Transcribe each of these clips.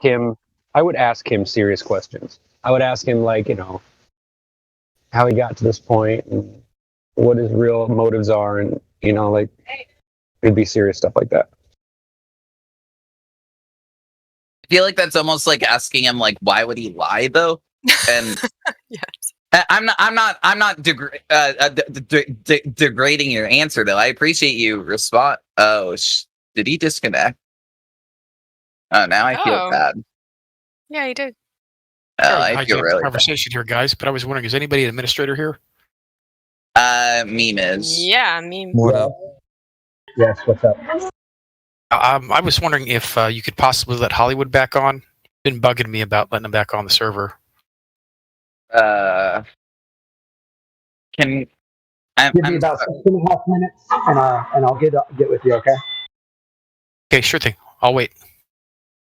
him. I would ask him serious questions. I would ask him, like, how he got to this point and what his real motives are, and like, it'd be serious stuff like that. I feel like that's almost like asking him, like, why would he lie, though? And Yes. I'm not degrading your answer, though. I appreciate you respond. Oh, did he disconnect? Oh, now I feel bad. Yeah, he did. I feel really conversation here, guys. But I was wondering, is anybody an administrator here? Meme is. Yeah, Meme. What up? Yes, what's up? I was wondering if you could possibly let Hollywood back on. Been bugging me about letting him back on the server. Can Give me about 6.5 minutes, and I'll get with you. Okay. Okay, sure thing. I'll wait.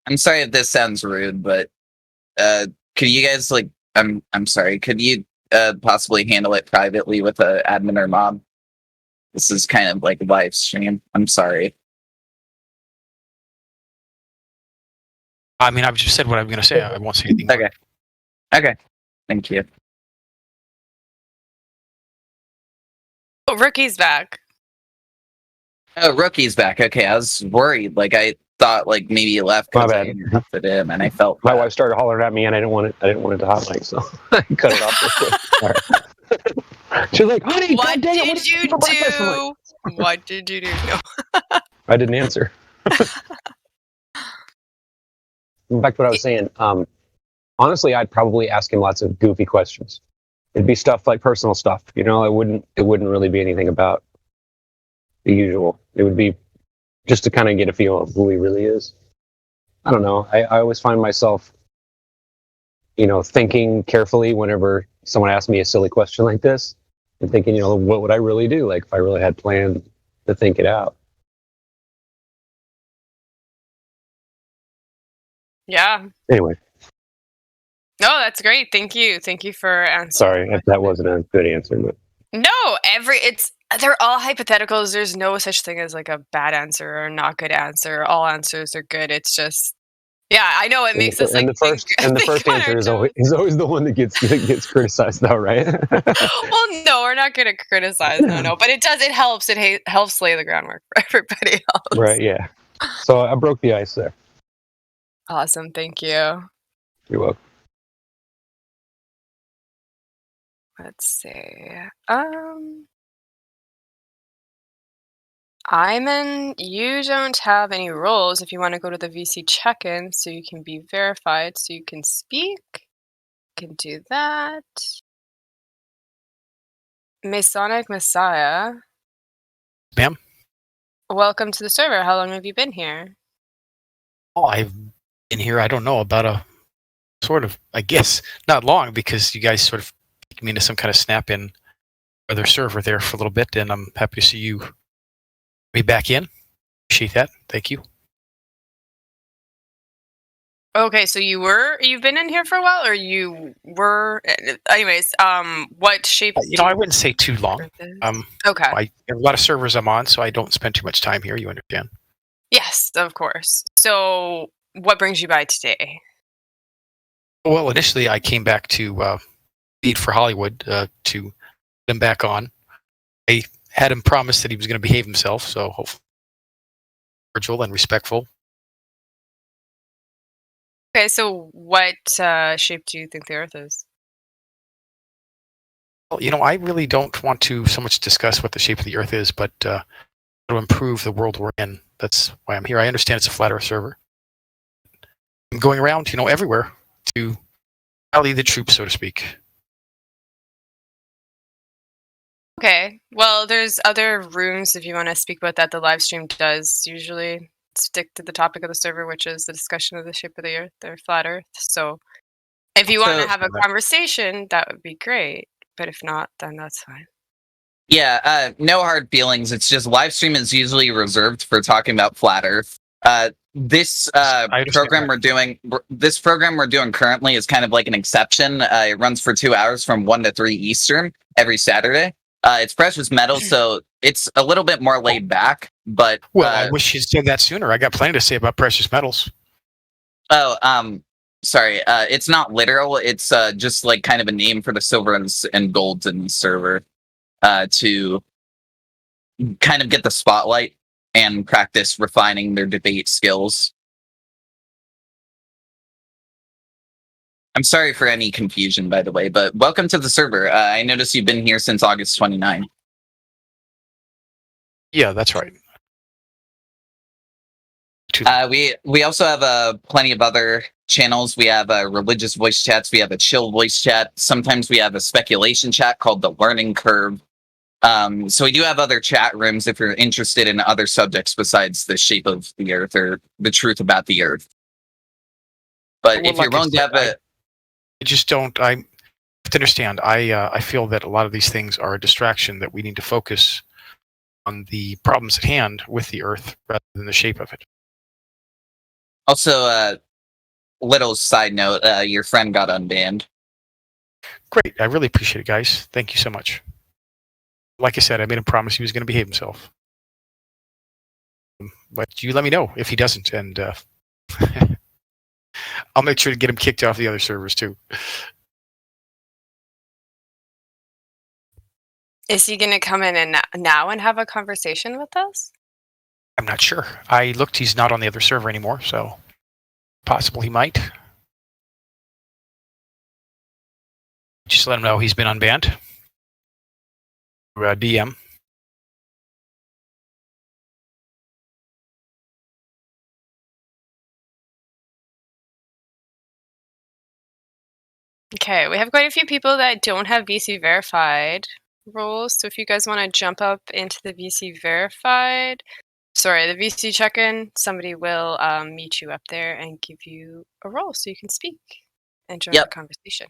I'm sorry if this sounds rude, but could you guys I'm sorry. Could you possibly handle it privately with a admin or mob? This is kind of like a live stream. I'm sorry. I mean, I've just said what I'm going to say. I won't say anything more. Okay. Thank you. Oh, Rookie's back. Oh, Rookie's back. Okay, I was worried. Like, I thought, like, maybe you left because I interrupted him, and I felt my wife started hollering at me, and I didn't want it to hot mic, so I cut it off real quick. Right. She's like, "Honey, What God dang it, did you do? What did you do? No. I didn't answer. Back to what I was saying. Honestly, I'd probably ask him lots of goofy questions. It'd be stuff like personal stuff. It wouldn't really be anything about the usual. It would be just to kind of get a feel of who he really is. I don't know. I always find myself, thinking carefully whenever someone asks me a silly question like this, and thinking, what would I really do? Like, if I really had planned to think it out. Yeah. Anyway. No, that's great. Thank you. Thank you for answering. Sorry if that wasn't a good answer, but no, they're all hypotheticals. There's no such thing as like a bad answer or a not good answer. All answers are good. It's just, yeah, I know it makes us like. And the first answer is always the one that gets criticized, though, right? Well, no, we're not going to criticize. No, but it does. It helps. It helps lay the groundwork for everybody else. Right. Yeah. So I broke the ice there. Awesome. Thank you. You're welcome. Let's see. Iman, you don't have any roles. If you want to go to the VC check-in so you can be verified so you can speak, you can do that. Masonic Messiah. Ma'am? Welcome to the server. How long have you been here? Oh, I've been here, I don't know, about a sort of, I guess, not long, because you guys sort of took me into some kind of snap-in other server there for a little bit, and I'm happy to see you me back in. Appreciate that. Thank you. Okay, so you've been in here for a while, or you were? Anyways, what shape? I wouldn't say too long. Okay. I have a lot of servers I'm on, so I don't spend too much time here. You understand? Yes, of course. So, what brings you by today? Well, initially I came back to Feed for Hollywood to get him back on. I had him promise that he was going to behave himself, so hopefully cordial and respectful. Okay, so what shape do you think the Earth is? Well, I really don't want to so much discuss what the shape of the Earth is, but to improve the world we're in. That's why I'm here. I understand it's a flat Earth server. I'm going around, everywhere to rally the troops, so to speak. Okay, well, there's other rooms if you want to speak about that. The live stream does usually stick to the topic of the server, which is the discussion of the shape of the Earth or flat Earth. So if you want to have a conversation, that would be great. But if not, then that's fine. Yeah, no hard feelings. It's just live stream is usually reserved for talking about flat Earth. This program we're doing currently is kind of like an exception. It runs for 2 hours from 1 to 3 Eastern every Saturday. It's precious metal, so it's a little bit more laid back. But well, I wish you'd said that sooner. I got plenty to say about precious metals. Sorry. It's not literal. It's just like kind of a name for the silver and golds in the server to kind of get the spotlight and practice refining their debate skills. I'm sorry for any confusion, by the way, but welcome to the server. I noticed you've been here since August 29. Yeah, that's right. We also have plenty of other channels. We have religious voice chats. We have a chill voice chat. Sometimes we have a speculation chat called the Learning Curve. So we do have other chat rooms if you're interested in other subjects besides the shape of the Earth or the truth about the Earth. But Well, if you're willing to have a... I just don't. I have to understand. I feel that a lot of these things are a distraction, that we need to focus on the problems at hand with the Earth rather than the shape of it. Also, little side note, your friend got unbanned. Great. I really appreciate it, guys. Thank you so much. Like I said, I made him promise he was going to behave himself. But you let me know if he doesn't, and I'll make sure to get him kicked off the other servers too. Is he going to come in and now and have a conversation with us? I'm not sure. I looked, he's not on the other server anymore, so possible he might. Just let him know he's been unbanned. DM. Okay, we have quite a few people that don't have VC verified roles. So if you guys want to jump up into the VC verified, sorry, the VC check-in, somebody will meet you up there and give you a role so you can speak and join the conversation.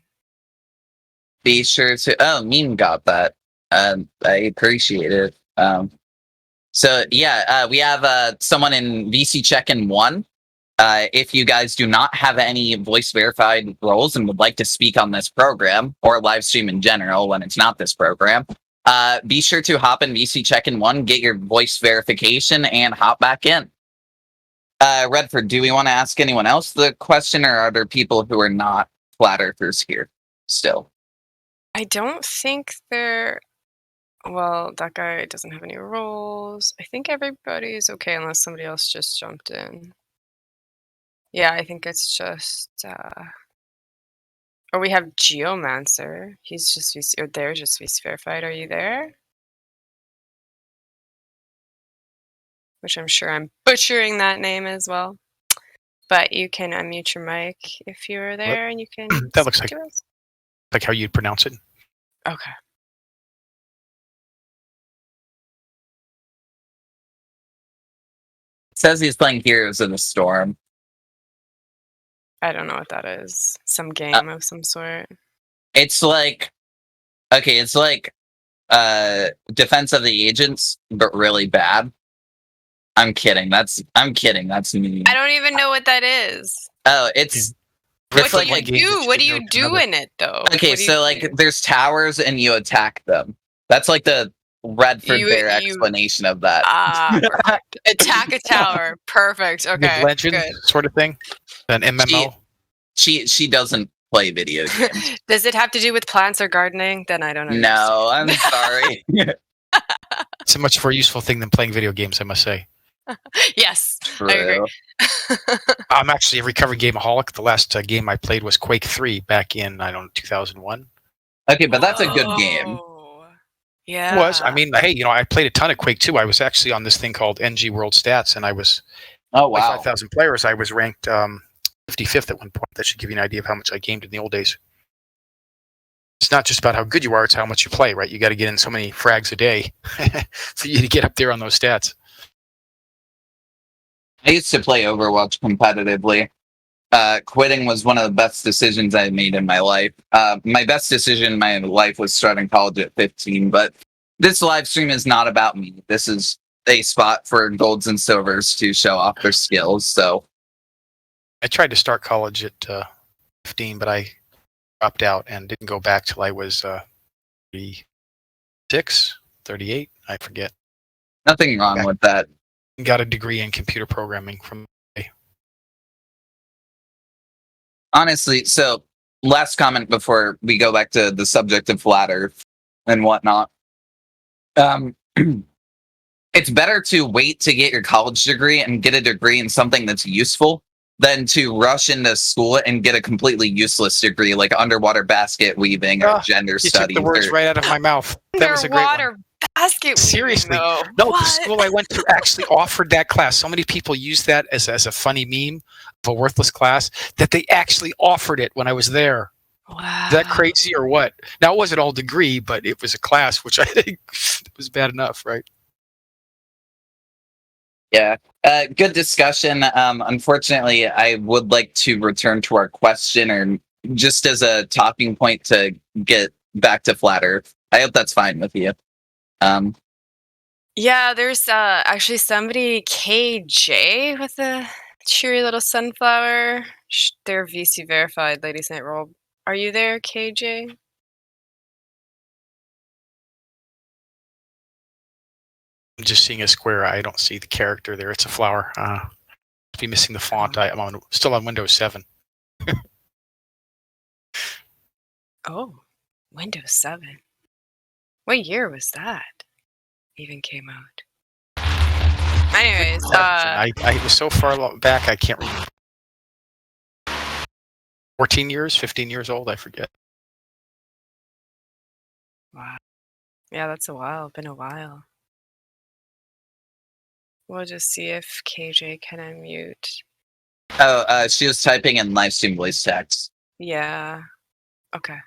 Be sure to... Oh, Meme got that. I appreciate it. So yeah, we have someone in VC check-in 1. If you guys do not have any voice verified roles and would like to speak on this program or live stream in general when it's not this program, be sure to hop in VC check-in 1, get your voice verification, and hop back in. Redford, do we want to ask anyone else the question, or are there people who are not flat earthers here still? I don't think they're... Well, that guy doesn't have any roles. I think everybody's okay unless somebody else just jumped in. Yeah, I think it's just... Or we have Geomancer. He's just VC... Or they're just VC verified. Are you there? Which I'm sure I'm butchering that name as well. But you can unmute your mic if you're there, and you can... That looks like how you'd pronounce it. Okay. It says he's playing Heroes in the Storm. I don't know what that is. Some game of some sort. It's like... Okay, it's like Defense of the Agents, but really bad. I'm kidding. I'm kidding. That's mean. I don't even know what that is. Oh, it's... What do you do? What do you do in it, though? Okay, so like there's towers and you attack them. That's like the Redford Bear explanation of that. Attack a tower. Perfect. Okay. Legend good. Sort of thing. An MMO. She doesn't play video games. Does it have to do with plants or gardening? Then I don't know. No, I'm sorry. It's a much more useful thing than playing video games, I must say. Yes, True. I agree. I'm actually a recovered gameaholic. The last game I played was Quake 3 back in, 2001. Okay, but that's a good game. Yeah. It was. I mean, hey, I played a ton of Quake 2. I was actually on this thing called NG World Stats, and I was... Oh, wow. 5,000 players. I was ranked 55th at one point. That should give you an idea of how much I gamed in the old days. It's not just about how good you are, it's how much you play, right? You got to get in so many frags a day for you to get up there on those stats. I used to play Overwatch competitively. Quitting was one of the best decisions I made in my life. My best decision in my life was starting college at 15, but this live stream is not about me. This is a spot for golds and silvers to show off their skills, so... I tried to start college at 15, but I dropped out and didn't go back till I was 36, 38, I forget. Nothing wrong with that. Got a degree in computer programming from honestly, so last comment before we go back to the subject of flat Earth and whatnot. It's better to wait to get your college degree and get a degree in something that's useful than to rush into school and get a completely useless degree like underwater basket weaving or gender You studies. took the words right out of my mouth. That was a great one. Underwater basket. Seriously. Though. No, What? the school I went to actually offered that class. So many people use that as a funny meme of a worthless class that they actually offered it when I was there. Wow. Is that crazy or what? Now, it wasn't all degree, but it was a class, which I think was bad enough, right? Yeah. Good discussion. Unfortunately, I would like to return to our question, or just as a talking point to get back to flat Earth. I hope that's fine with you. Yeah, there's actually somebody, KJ, with a cheery little sunflower. They're VC verified, Ladies Night Roll. Are you there, KJ? I'm just seeing a square. I don't see the character there. It's a flower. Be missing the font. I'm still on Windows 7. Oh, Windows 7. What year was that? Even came out. Anyways, I was so far back, I can't remember. 14 years, 15 years old, I forget. wow. Yeah, that's a while. Been a while. We'll just see if KJ can unmute. Oh, she was typing in live stream voice text. Yeah. Okay.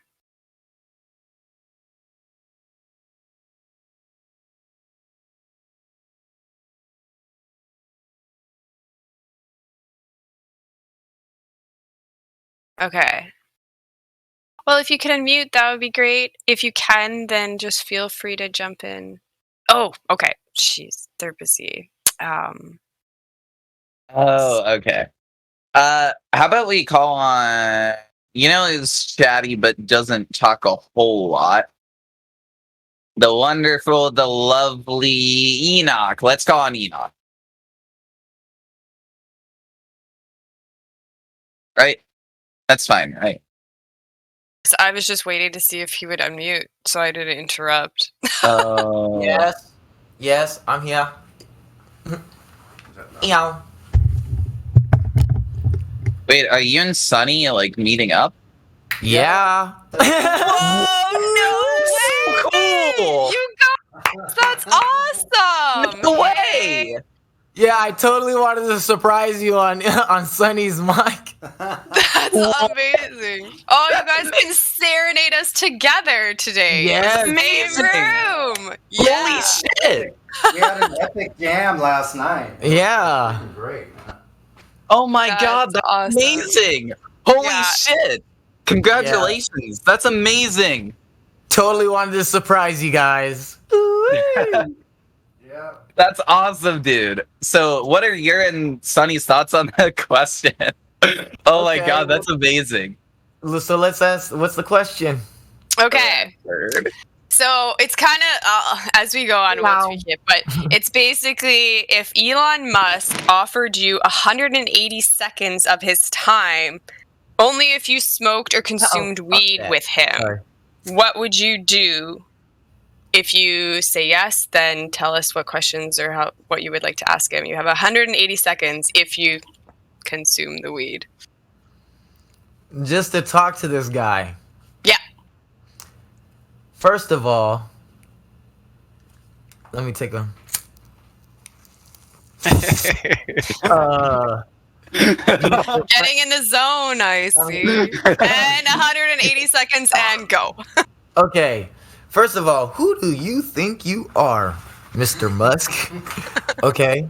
Okay. Well, if you can unmute, that would be great. If you can, then just feel free to jump in. Oh, okay. They're busy. Oh, okay. How about we call on, is chatty but doesn't talk a whole lot. The wonderful, the lovely Enoch. Let's call on Enoch. Right? That's fine, right? So I was just waiting to see if he would unmute, so I didn't interrupt. Yes, I'm here. Meow. Wait, are you and Sunny meeting up? Yeah. Oh, no way! Cool! You guys, that's awesome! No way! Yeah, I totally wanted to surprise you on Sunny's mic. That's amazing. Oh, you guys can serenade us together today. Yes. Same room. Yeah. Holy shit! We had an epic jam last night. Yeah. Great. Oh my That's god, that's awesome. amazing! Holy Yeah. shit! Congratulations! That's amazing! Totally wanted to surprise you guys. Yeah. That's awesome, dude. So, what are your and Sunny's thoughts on the question? Oh my Okay, god, that's amazing. So let's ask, what's the question? Okay. So it's kind of as we go on once we hit, but it's basically if Elon Musk offered you 180 seconds of his time, only if you smoked or consumed weed with him, Sorry. what would you do? If you say yes, then tell us what questions or what you would like to ask him. You have 180 seconds if you consume the weed. Just to talk to this guy. Yeah. First of all, let me take a. Getting in the zone, I see. And 180 seconds and go. Okay. First of all, who do you think you are, Mr. Musk? Okay.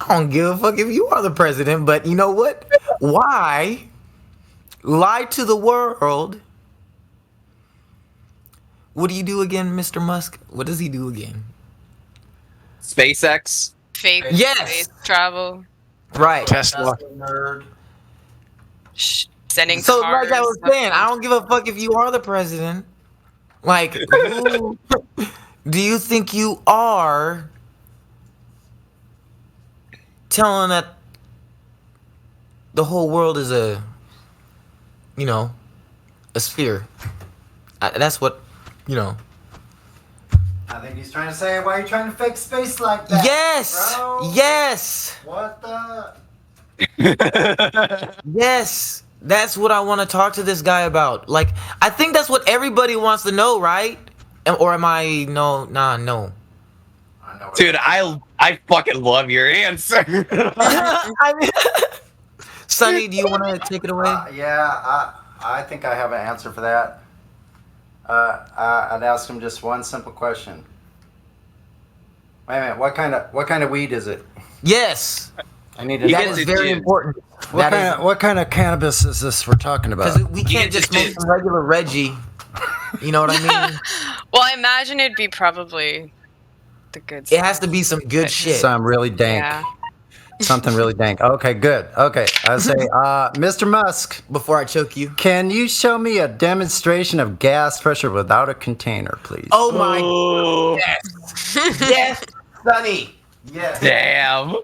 I don't give a fuck if you are the president, but you know what? Why lie to the world? What do you do again, Mr. Musk? What does he do again? SpaceX? Fake Yes. space travel. Right. Tesla. Nerd. Sending So, cars. like I was saying, I don't give a fuck if you are the president. Like, who do you think you are telling that the whole world is a you know, a sphere. That's what, you know. I think he's trying to say, why are you trying to fake space like that? Yes! bro? Yes! What the? Yes! That's what I want to talk to this guy about. Like, I think that's what everybody wants to know, right? Or am I... No. I know what Dude, I fucking love your answer. I mean, Sonny, do you want to take it away? I think I have an answer for that. I'd ask him just one simple question. Wait a minute, what kind of weed is it? Yes! I need to That get is to very choose. important. what kind of cannabis is this we're talking about? Because we can't get just to make choose. some regular Reggie. You know what I mean? Well, I imagine it'd be probably the good It stuff. has to be some good shit. Some really dank. Yeah. Something really dank. Okay, good. Okay, I say, Mr. Musk, Before I choke you. can you show me a demonstration of gas pressure without a container, please? Oh my... Yes! Yes, Sonny! Yes. Damn.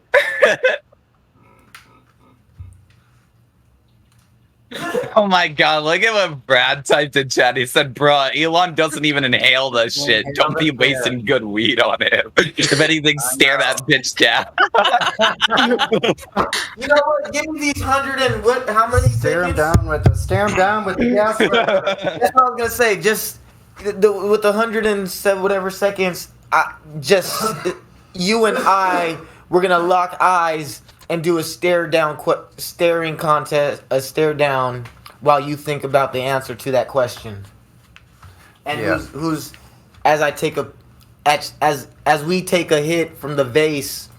Oh my god, look at what Brad typed in chat. He said, bruh, Elon doesn't even inhale that shit. Don't be wasting good weed on him. If anything, stare that bitch down. You know what? Give me these 100 and what? How many Stare him seconds? down with the gas pressure. That's what I was gonna say. Just with the 107 whatever seconds, you and I, we're gonna lock eyes and do a staring contest, a stare down, while you think about the answer to that question. And Yeah. who's as we take a hit from the vase,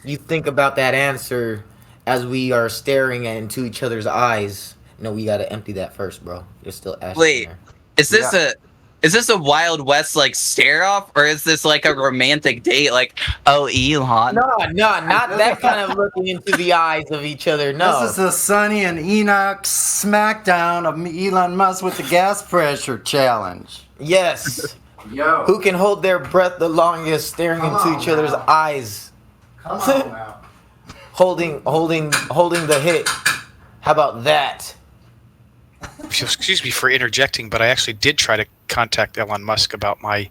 you think about that answer as we are staring into each other's eyes. No, we gotta empty that first, bro. There's still ash Wait. in there. Is this a Wild West like stare off, or is this like a romantic date? Like, oh, Elon. No, not that kind of looking into the eyes of each other. No. This is the Sonny and Enoch smackdown of Elon Musk with the gas pressure challenge. Yes. Yo, Who can hold their breath the longest, staring Come into on each other's now. eyes, come on now. holding the hit. How about that? Excuse me for interjecting, but I actually did try to contact Elon Musk about my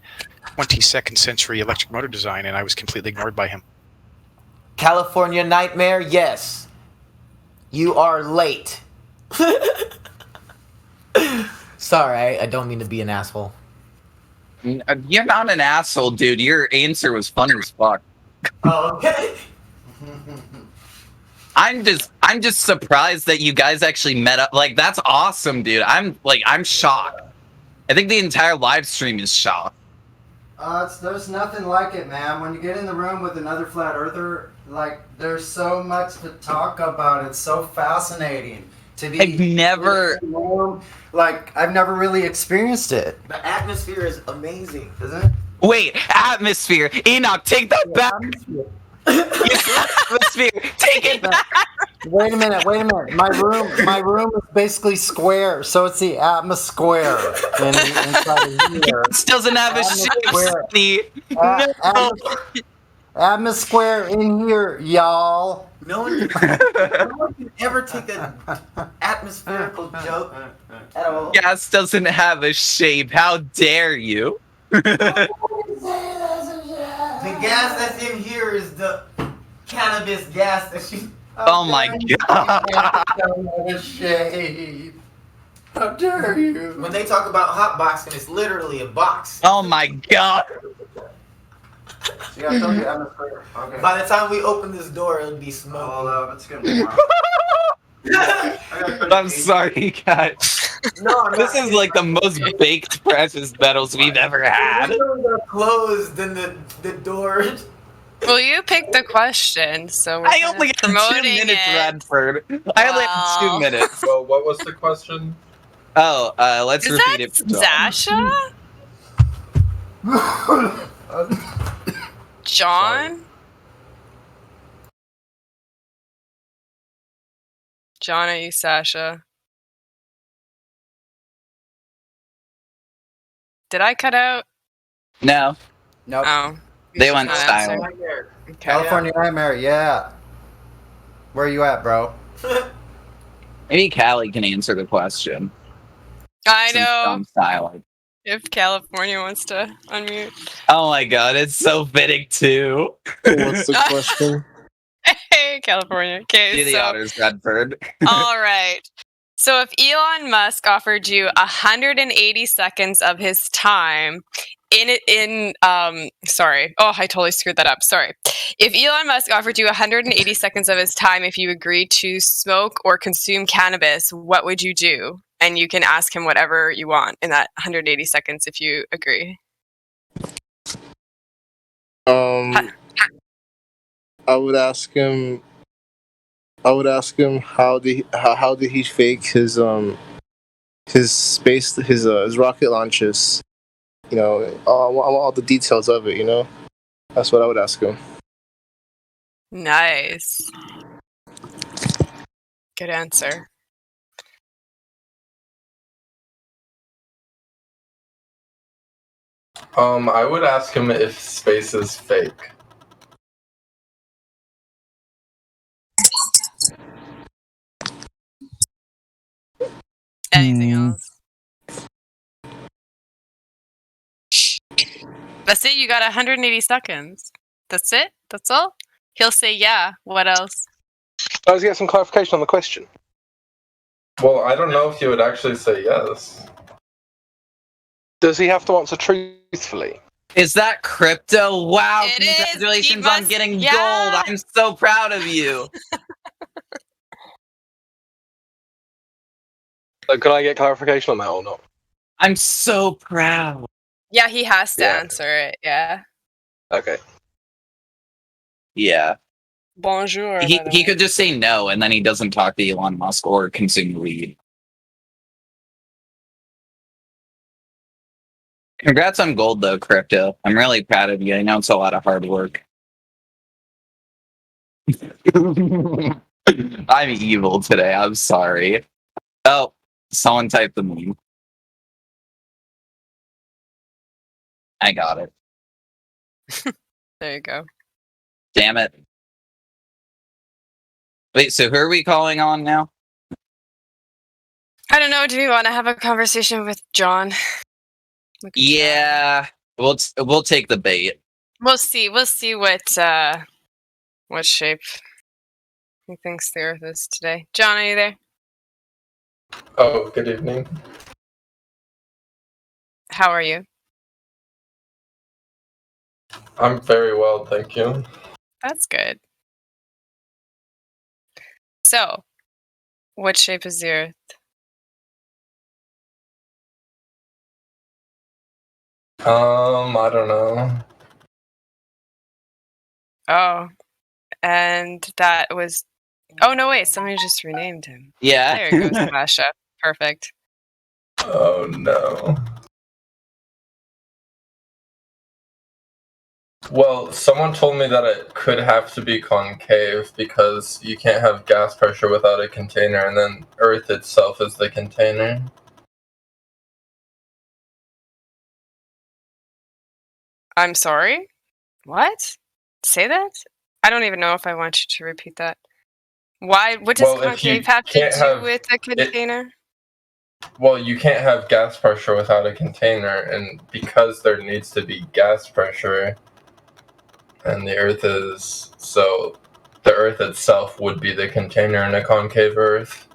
22nd century electric motor design, and I was completely ignored by him. California Nightmare, yes. You are late. Sorry, I don't mean to be an asshole. You're not an asshole, dude. Your answer was funny as fuck. Oh, okay. I'm just surprised that you guys actually met up. Like, that's awesome, dude. I'm shocked. I think the entire live stream is shocked. There's nothing like it, man. When you get in the room with another flat earther, like, there's so much to talk about. It's so fascinating to be. I've never. I've never really experienced it, The atmosphere is amazing. isn't it? Wait, atmosphere. Enoch, take that back. Atmosphere, take it back. Wait a minute. My room is basically square, so it's the atmosphere inside of here. This doesn't have a shape, Atmosphere. Sonny. Uh, Atmosphere in here, y'all. No one can ever take an atmospherical joke at all. Gas doesn't have a shape. How dare you? The gas that's in here is the cannabis gas that she. Oh my god. How dare you? When they talk about hotboxing, it's literally a box. Oh my god. See, I told you atmosphere. Okay. By the time we open this door, it'll be smoke. It's gonna be I'm sorry, guys. No, I'm This not- is like the most baked precious metals we've ever had. windows are closed and the door. Well, you picked the question, so we're I kind only of had 2 promoting minutes, it. Radford. I only had 2 Wow. minutes. Well, what was the question? Oh, let's Is repeat that it for John. Zasha? John? John, are you Sasha? Did I cut out? No, Nope. Oh. They She's went not silent. answering. Okay. California Nightmare, yeah. Where you at, bro? Maybe Callie can answer the question. I Since know. I'm silent. If California wants to unmute. Oh my god, it's so fitting too. What's the question? Hey, California. Okay, Do the so honors, Redford. all right. So if Elon Musk offered you 180 seconds of his time sorry. Oh, I totally screwed that up. Sorry. If Elon Musk offered you 180 seconds of his time if you agreed to smoke or consume cannabis, what would you do? And you can ask him whatever you want in that 180 seconds if you agree. I would ask him. How did he fake his space his rocket launches? You know, I want all the details of it. You know, that's what I would ask him. Nice. Good answer. I would ask him if space is fake. Anything else? That's it. You got 180 seconds. That's it? That's all? He'll say yeah. What else? I was get some clarification on the question. Well, I don't know if he would actually say yes. Does he have to answer truthfully? Is that crypto? Wow, It is. congratulations He on must- getting yeah. gold. I'm so proud of you. So can I get clarification on that or not? I'm so proud. Yeah, he has to Yeah. answer it. Yeah. Okay. Yeah. Bonjour. by the He way. could just say no and then he doesn't talk to Elon Musk or consume weed. Congrats on gold though, crypto. I'm really proud of you. I know it's a lot of hard work. I'm evil today. I'm sorry. Oh, someone typed the meme. I got it. There you go. Damn it. Wait, so who are we calling on now? I don't know. Do we want to have a conversation with John? We could try. Yeah, we'll take the bait. We'll see. We'll see what shape he thinks the Earth is today. John, are you there? Oh, good evening. How are you? I'm very well, thank you. That's good. So, what shape is the Earth? I don't know. Oh, and that was. Oh no! Wait, somebody just renamed him. Yeah. There you go, Sasha. Perfect. Oh no. Well, someone told me that it could have to be concave because you can't have gas pressure without a container, and then Earth itself is the container. I'm sorry. What? Say that? I don't even know if I want you to repeat that. Why? What does Well, if you concave have to can't do have with a container? Well, you can't have gas pressure without a container, and because there needs to be gas pressure, and the Earth is so, the Earth itself would be the container in a concave Earth.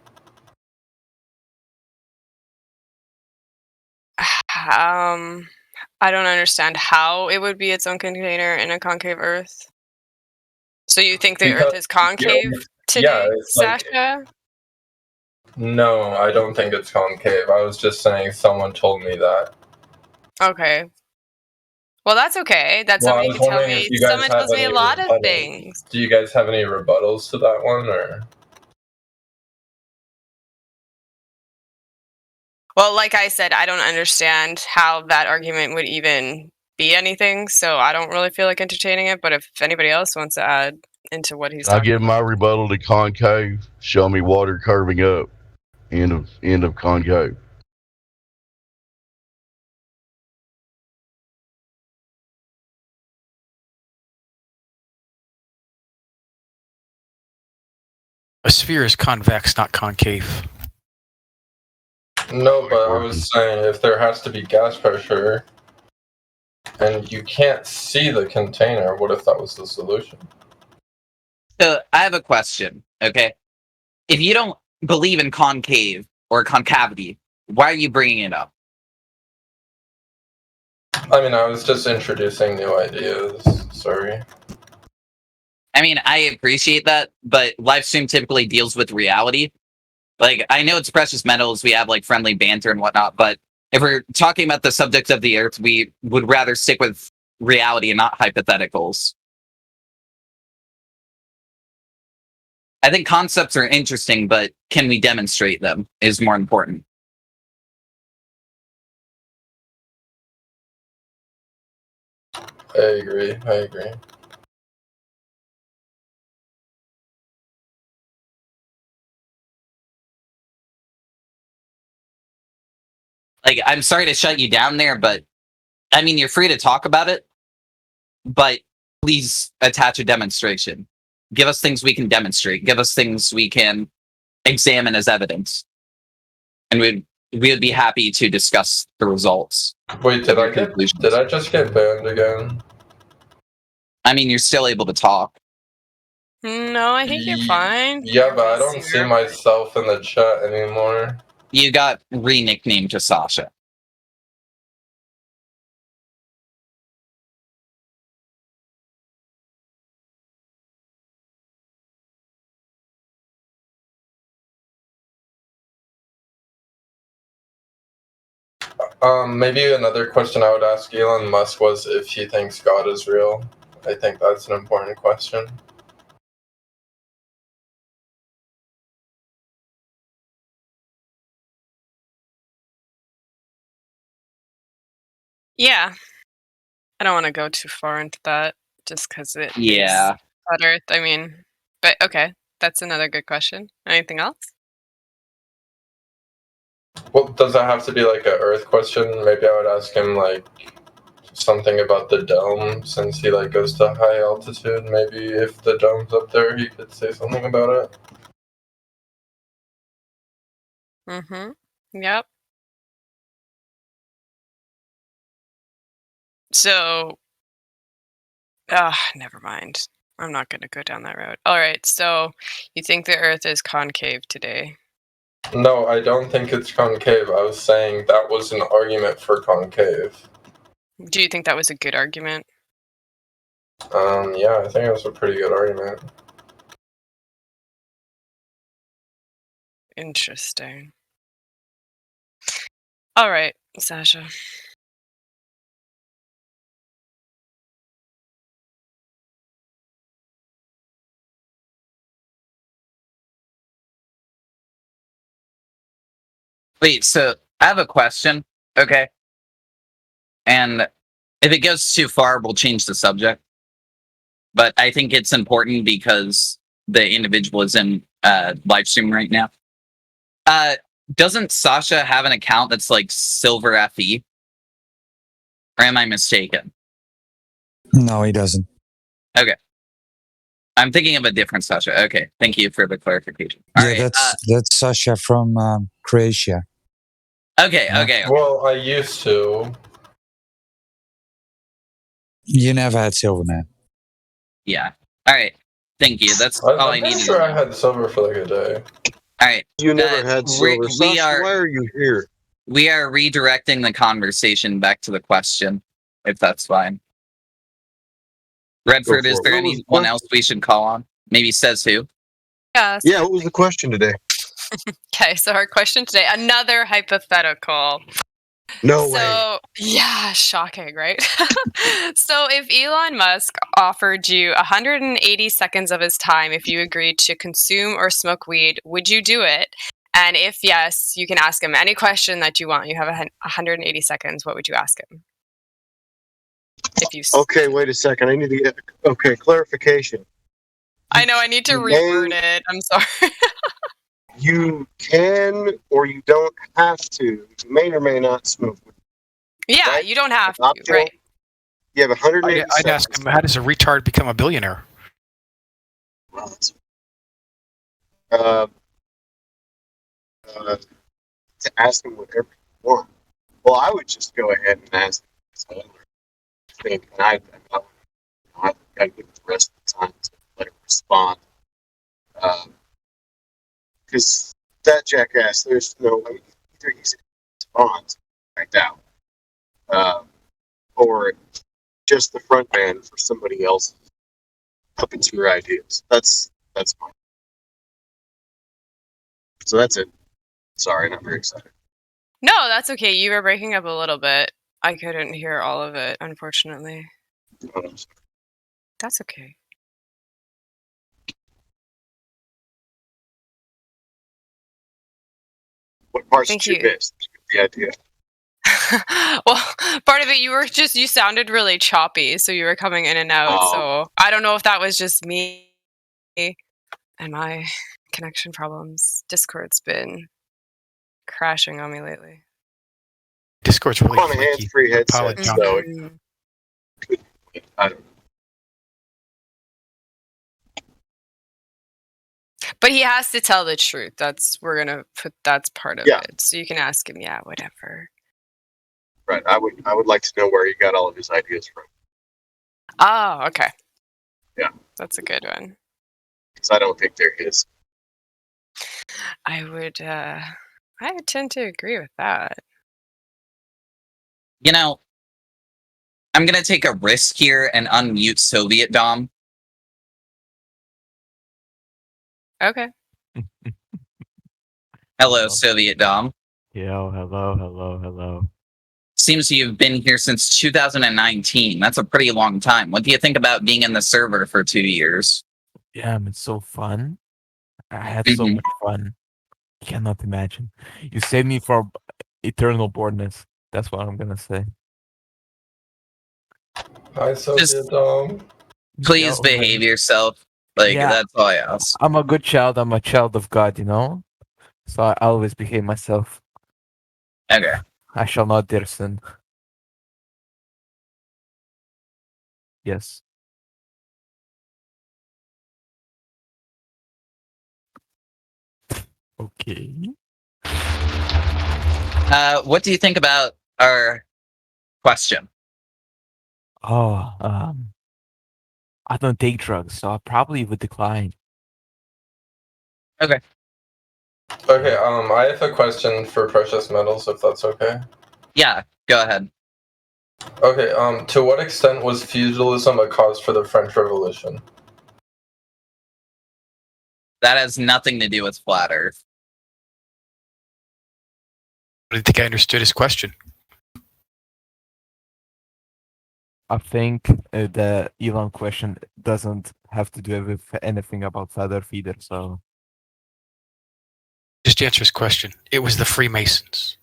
I don't understand how it would be its own container in a concave Earth. So you think the Earth Because- is concave today, it's like- Sasha? No, I don't think it's concave. I was just saying someone told me that. Okay. Well, that's okay. That's Well, I something you was can tell wondering me. if you guys Someone have tells me a any lot of rebuttals. things. Do you guys have any rebuttals to that one, or? Well, like I said, I don't understand how that argument would even be anything, so I don't really feel like entertaining it. But if anybody else wants to add into what he's I talking give my rebuttal to concave. Show me water curving up. End of concave. sphere is convex, not concave. No, but I was saying if there has to be gas pressure and you can't see the container, what if that was the solution? So I have a question, okay? If you don't believe in concave or concavity, why are you bringing it up? I mean, I was just introducing new ideas. Sorry. I mean, I appreciate that, but Livestream typically deals with reality. Like, I know it's precious metals, we have like friendly banter and whatnot, but if we're talking about the subject of the Earth, we would rather stick with reality and not hypotheticals. I think concepts are interesting, but can we demonstrate them is more important. I agree. Like, I'm sorry to shut you down there, but I mean, you're free to talk about it, but please attach a demonstration. Give us things we can demonstrate. Give us things we can examine as evidence. And we would be happy to discuss the results. Wait, did I just get banned again? I mean, you're still able to talk. No, I think you're fine. Yeah, but I don't see myself in the chat anymore. You got re-nicknamed to Sasha. Maybe another question I would ask Elon Musk was if he thinks God is real. I think that's an important question. Yeah. I don't want to go too far into that just because it Yeah. is flat Earth. I mean, but okay. That's another good question. Anything else? Well, does that have to be like an Earth question? Maybe I would ask him like something about the dome, since he like goes to high altitude. Maybe if the dome's up there, he could say something about it. Mm-hmm. Yep. So, never mind. I'm not going to go down that road. All right. So, you think the Earth is concave today? No, I don't think it's concave. I was saying that was an argument for concave. Do you think that was a good argument? Yeah, I think it was a pretty good argument. Interesting. All right, Sasha. Wait, so I have a question, okay? And if it goes too far, we'll change the subject. But I think it's important because the individual is in live stream right now. Doesn't Sasha have an account that's like Silver FE? Or am I mistaken? No, he doesn't. Okay. I'm thinking of a different Sasha. Okay, thank you for the clarification. That's Sasha from Croatia. Okay. Well, I used to. You never had silver, man. Yeah. All right. Thank you. That's all I needed. I'm sure I had silver for like a day. All right. You never had silver. Sasha, why are you here? We are redirecting the conversation back to the question, if that's fine. Redford, is there anyone else we should call on? Maybe says who? Yes. Yeah, what was the question today? Okay, so our question today, another hypothetical. No way. Yeah, shocking, right? So if Elon Musk offered you 180 seconds of his time if you agreed to consume or smoke weed, would you do it? And if yes, you can ask him any question that you want. You have 180 seconds. What would you ask him? If you Okay, wait a second. I need to get clarification. I know I need to reword it. I'm sorry. You can or you don't have to. You may or may not smoke. Yeah, right? You don't have to, right? You have 180 seconds. I'd ask him, how does a retard become a billionaire? uh, uh, to ask him whatever you want. Well, I would just go ahead and ask him. I think, and I got to give it the rest of the time to let him respond. Because that jackass, there's no way either he's going to respond right now, or just the front man for somebody else up into your ideas. That's mine. So that's it. Sorry, not very excited. No, that's okay. You were breaking up a little bit. I couldn't hear all of it, unfortunately. That's okay. What parts Thank did you you. miss? The idea. Well, part of it, you sounded really choppy, so you were coming in and out. Oh. So I don't know if that was just me and my connection problems. Discord's been crashing on me lately. Discord's really I'm on a hands-free headset, Pilot junk. so I don't know. But he has to tell the truth. That's part of it. So you can ask him, yeah, whatever. Right. I would like to know where he got all of his ideas from. Oh, okay. Yeah. That's a good one. Because I don't think they're his. I would tend to agree with that. You know, I'm gonna take a risk here and unmute Soviet Dom. Okay. Hello, Soviet Dom. Yo, hello. Seems you've been here since 2019. That's a pretty long time. What do you think about being in the server for 2 years? Yeah, it's so fun. I had so much fun. You cannot imagine. You saved me from eternal boredness. That's what I'm gonna say. Hi, Soviet Dom. Please behave yourself. That's all I ask. I'm a good child. I'm a child of God, you know? So I always behave myself. Okay. I shall not dare sin. Yes. Okay. What do you think about our question? Oh, I don't take drugs, so I probably would decline. Okay. Okay, I have a question for precious metals, if that's okay. Yeah, go ahead. Okay, to what extent was feudalism a cause for the French Revolution? That has nothing to do with flat Earth. I think I understood his question. I think the Elon question doesn't have to do with anything about flat Earth either, so... Just answer his question. It was the Freemasons.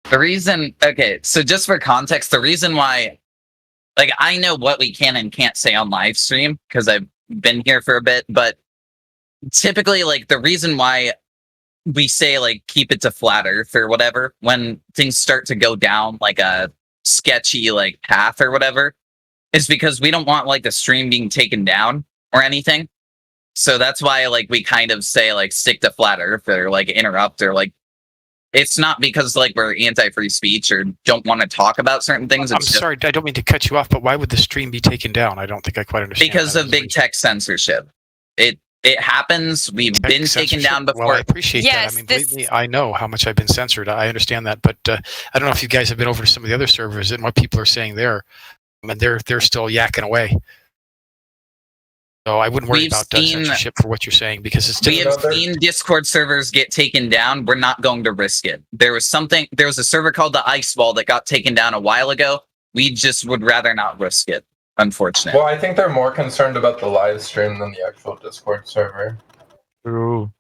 The reason, okay, so just for context, the reason why, I know what we can and can't say on live stream because I've been here for a bit, but typically, the reason why we say, keep it to flat Earth or whatever, when things start to go down, a sketchy, path or whatever, is because we don't want, the stream being taken down or anything. So that's why, we kind of say, stick to flat Earth or, interrupt or, it's not because we're anti-free speech or don't want to talk about certain things. I'm sorry, I don't mean to cut you off, but why would the stream be taken down? I don't think I quite understand. Because of big tech censorship. It happens. We've been taken down before. Well, I appreciate that. I mean, believe me, I know how much I've been censored. I understand that, but I don't know if you guys have been over to some of the other servers and what people are saying there. I mean, they're still yakking away. So I wouldn't worry about censorship for what you're saying because it's. We have seen Discord servers get taken down. We're not going to risk it. There was a server called the Ice Wall that got taken down a while ago. We just would rather not risk it, unfortunately. Well, I think they're more concerned about the live stream than the actual Discord server. True.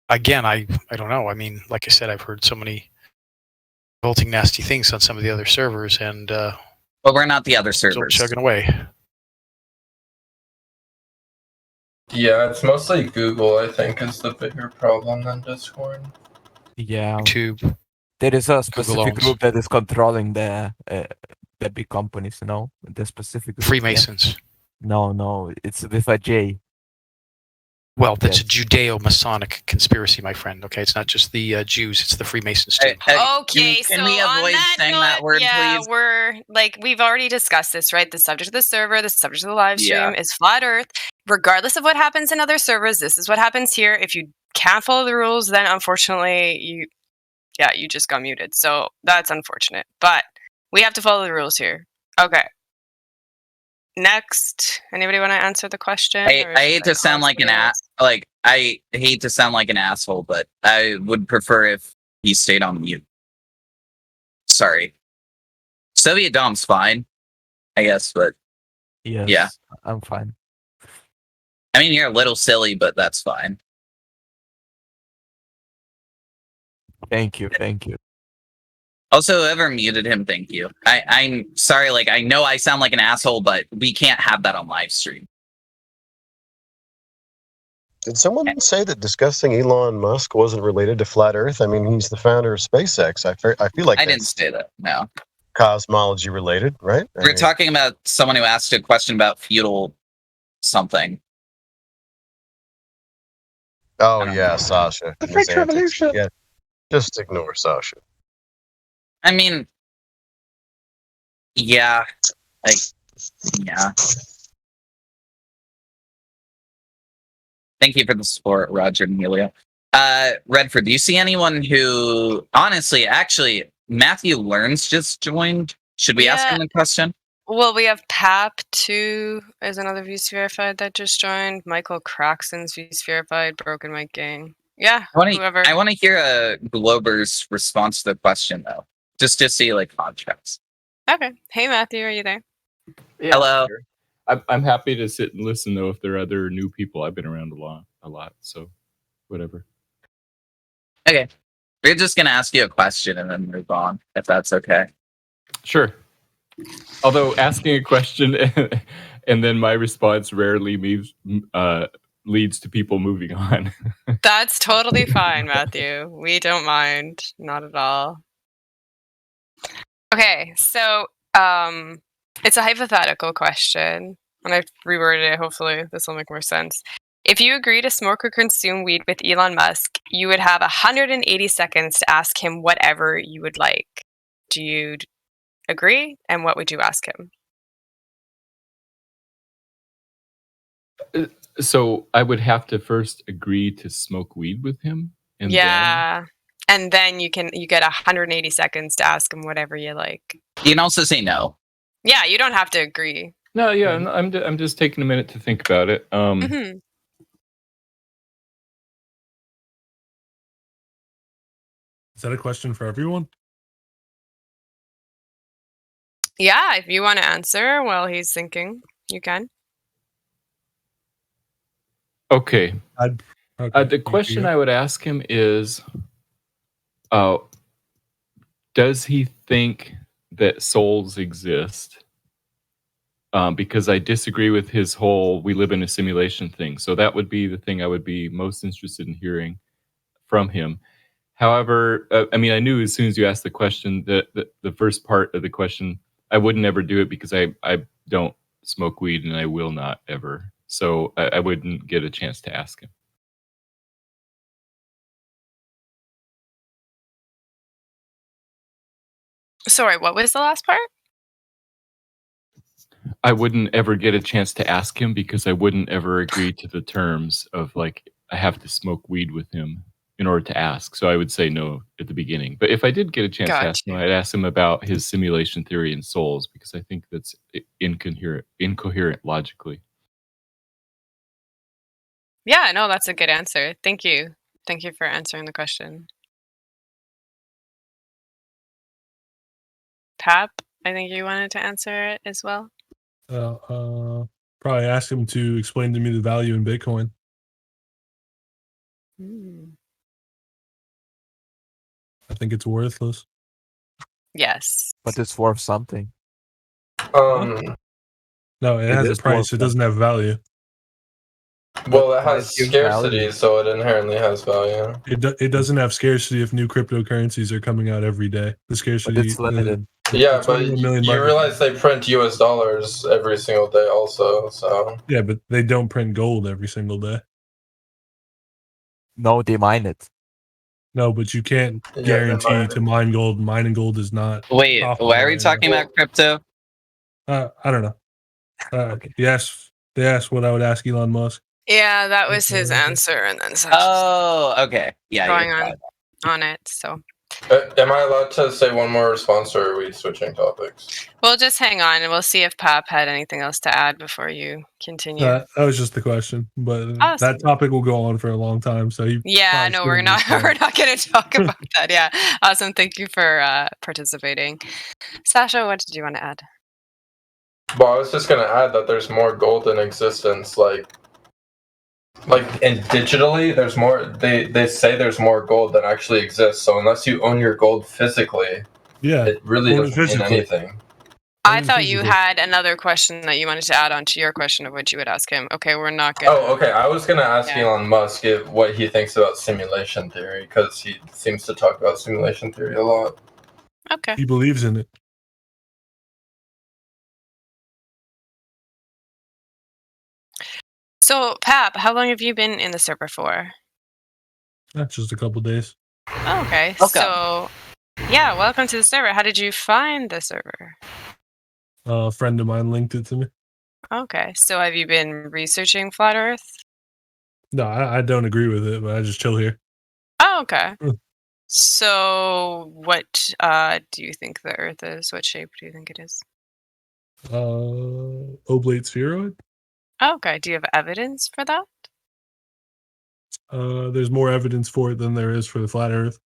Again, I don't know. I mean, like I said, I've heard so many revolting, nasty things on some of the other servers, and but we're not the other servers. Still chugging away. Yeah, it's mostly Google, I think, is the bigger problem than Discord. Yeah. YouTube. There is a specific group that is controlling the the big companies, you know, the specific Freemasons. No, it's with a J. Well, that's a Judeo-Masonic conspiracy, my friend. Okay, it's not just the Jews; it's the Freemasons too. Okay, can so we on avoid that saying note, that word, yeah, please? we're like we've already discussed this, right? The subject of the server, the subject of the live stream Yeah. is flat Earth. Regardless of what happens in other servers, this is what happens here. If you can't follow the rules, then unfortunately you just got muted. So that's unfortunate. But we have to follow the rules here. Okay. Next, anybody want to answer the question? I or hate should to I sound call like an somebody else? I hate to sound like an asshole, but I would prefer if he stayed on mute. Sorry. Soviet Dom's fine, I guess, but Yes, yeah. I'm fine. I mean, you're a little silly, but that's fine. Thank you. Also, whoever muted him, thank you. I'm sorry, like, I know I sound like an asshole, but we can't have that on live stream. Did someone say that discussing Elon Musk wasn't related to flat Earth? I mean, he's the founder of SpaceX. I feel like I didn't that's say that, no. cosmology related, right? I We're mean, talking about someone who asked a question about feudal something. Oh yeah, Sasha. The and French his antics. Revolution. Yeah, just ignore Sasha. I mean, yeah, like, yeah. Thank you for the support, Roger and Amelia. Redford, do you see anyone who, honestly, actually, Matthew Learns just joined? Should we ask him the question? Well, we have Pap too as another Views Verified that just joined. Michael Craxton's Views Verified. Broken Mike Gang. Yeah, whoever. I want to hear a Glober's response to the question, though, just to see like contrast. Okay. Hey, Matthew, are you there? Yeah, Hello. sure. I'm happy to sit and listen though. If there are other new people, I've been around a lot. So, whatever. Okay, we're just gonna ask you a question and then move on, if that's okay. Sure. Although asking a question and then my response rarely leads to people moving on. That's totally fine, Matthew. We don't mind. Not at all. Okay, so it's a hypothetical question, and I've reworded it. Hopefully, this will make more sense. If you agree to smoke or consume weed with Elon Musk, you would have 180 seconds to ask him whatever you would like. Do you agree? And what would you ask him? So I would have to first agree to smoke weed with him, and yeah, and then you get 180 seconds to ask him whatever you like. You can also say no. Yeah, you don't have to agree. No, yeah, I'm just taking a minute to think about it. Is that a question for everyone? Yeah, if you want to answer while he's thinking, you can. Okay. The question I would ask him is, does he think that souls exist? Because I disagree with his whole "we live in a simulation" thing. So that would be the thing I would be most interested in hearing from him. However, I mean, I knew as soon as you asked the question that the first part of the question, I would never do it because I don't smoke weed and I will not ever. So I wouldn't get a chance to ask him. Sorry, what was the last part? I wouldn't ever get a chance to ask him because I wouldn't ever agree to the terms of like I have to smoke weed with him in order to ask. So I would say no at the beginning. But if I did get a chance to ask him, I'd ask him about his simulation theory and souls because I think that's incoherent logically. Yeah, no, that's a good answer. Thank you. Thank you for answering the question. Pap, I think you wanted to answer it as well. Probably ask him to explain to me the value in Bitcoin. I think it's worthless. Yes. But it's worth something. No, it has a price. It doesn't have value. Well, it has scarcity, so it inherently has value. It doesn't have scarcity if new cryptocurrencies are coming out every day. The scarcity. But it's limited. Yeah, but 21 million you market realize they print US dollars every single day also, so... Yeah, but they don't print gold every single day. No, they mine it. No, but you can't Yeah, they guarantee mine to mine gold. Mining gold is not. Wait, profitable why are we right now. talking about crypto? I don't know. They asked what I would ask Elon Musk. Yeah, that was his answer, and then Sasha's Oh, okay. Yeah, going you're on it. So Am I allowed to say one more response, or are we switching topics? we'll just hang on, and we'll see if Pap had anything else to add before you continue. That was just the question, but Awesome. that topic will go on for a long time. So you. Yeah, no, we're not. We're not going to talk about that. Yeah, awesome. Thank you for participating, Sasha. What did you want to add? Well, I was just gonna add that there's more gold in existence, and digitally, there's more. They say there's more gold than actually exists. So unless you own your gold physically, yeah, it really doesn't mean anything. I thought you had another question that you wanted to add on to your question of what you would ask him. Okay, we're not going. Oh, okay. I was gonna ask Elon Musk what he thinks about simulation theory, because he seems to talk about simulation theory a lot. Okay. He believes in it. So, Pap, how long have you been in the server for? That's just a couple days. Oh, okay. Welcome. So, yeah, welcome to the server. How did you find the server? A friend of mine linked it to me. Okay. So, have you been researching Flat Earth? No, I don't agree with it, but I just chill here. Oh, okay. So, what do you think the Earth is? What shape do you think it is? Oblate spheroid. Oh, okay. Do you have evidence for that? There's more evidence for it than there is for the flat Earth.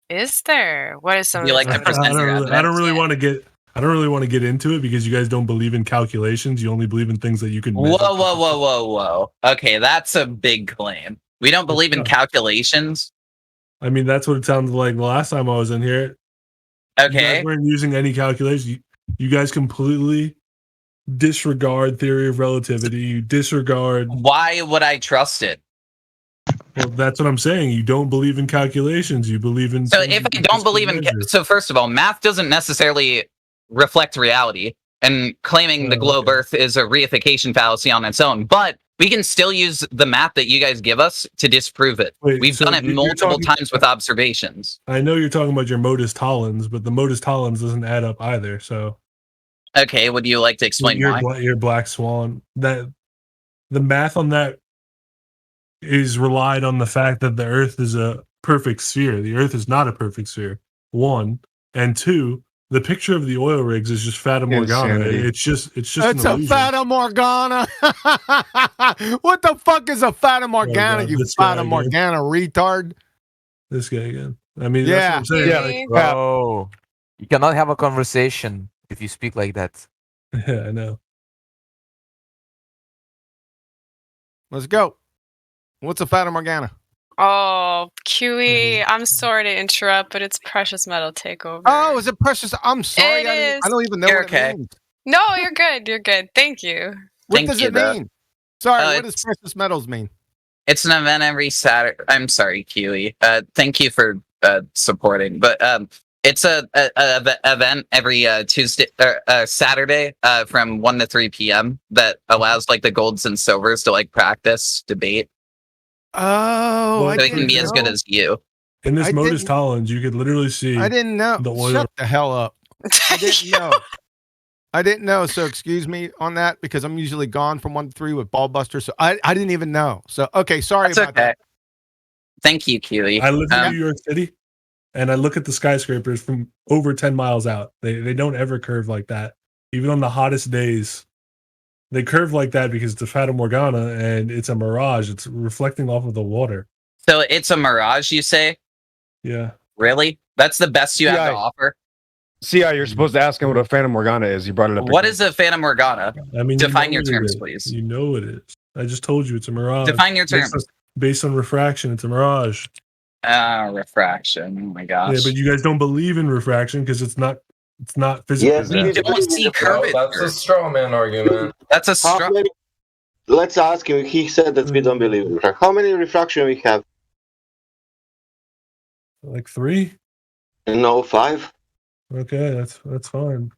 Is there? What is some of You the like to evidence? present your I evidence? don't really want to get. I don't really want to get into it because you guys don't believe in calculations. You only believe in things that you can measure. Whoa. Okay, that's a big claim. We don't believe in calculations. I mean, that's what it sounded like the last time I was in here. You Okay. guys weren't using any calculations. You guys completely disregard theory of relativity. You disregard. Why would I trust it? Well, that's what I'm saying. You don't believe in calculations. You believe in. So if I don't believe in, so first of all, math doesn't necessarily reflect reality, and claiming the globe Earth is a reification fallacy on its own. But we can still use the math that you guys give us to disprove it. Wait, We've so done it you're multiple talking- times with observations. I know you're talking about your modus tollens, but the modus tollens doesn't add up either. So Okay, would you like to explain why? your black swan. That the math on that is relied on the fact that the Earth is a perfect sphere. The Earth is not a perfect sphere. One and two. The picture of the oil rigs is just Fata Morgana. Insanity. It's just It's an a illusion. Fata Morgana. What the fuck is a Fata Morgana, God, you this guy Fata again. Morgana retard? This guy again. I mean, Yeah. that's what I'm saying. Bro, you cannot have a conversation if you speak like that. Yeah, I know. Let's go. What's a Fata Morgana? Oh, QE, I'm sorry to interrupt, but it's precious metal takeover. Oh, is it precious? I'm sorry. It I is. don't even know You're what okay. it means. No, you're good. You're good. Thank you. What Thank does you, it though. mean? Sorry, what It's- does precious metals mean? It's an event every Saturday. I'm sorry, QE. Thank you for supporting, but it's a event every Saturday from 1 to 3 p.m. that allows like the golds and silvers to like practice debate. Oh, Well, I So they can didn't be as good know. as you. In this I modus didn't- tollens, you could literally see. I didn't know. The oil. Shut the hell up. I didn't know. I didn't know. So excuse me on that because I'm usually gone from 1 to 3 with ball busters. So I didn't even know. So okay, sorry That's about okay. that. Thank you, QE. I live in New York City, and I look at the skyscrapers from over 10 miles out. They don't ever curve like that. Even on the hottest days, they curve like that because it's a Fata Morgana and it's a mirage. It's reflecting off of the water. So it's a mirage, you say? Yeah. Really? That's the best you have Yeah. to offer? See, you're supposed to ask him what a Phantom Morgana is. You brought it up. What is a Phantom Morgana? I mean, Define you your know what it terms, is. please. You know it is. I just told you it's a mirage. Define your Based terms. Based on refraction, it's a mirage. Refraction. Oh my gosh. Yeah, but you guys don't believe in refraction because it's not physical. Yes, You we don't see Well, curvature. that's a straw man argument. That's a How straw. many? Let's ask him. He said that we don't believe in refraction. How many refraction we have? Like 3? No, 5. Okay, that's fine.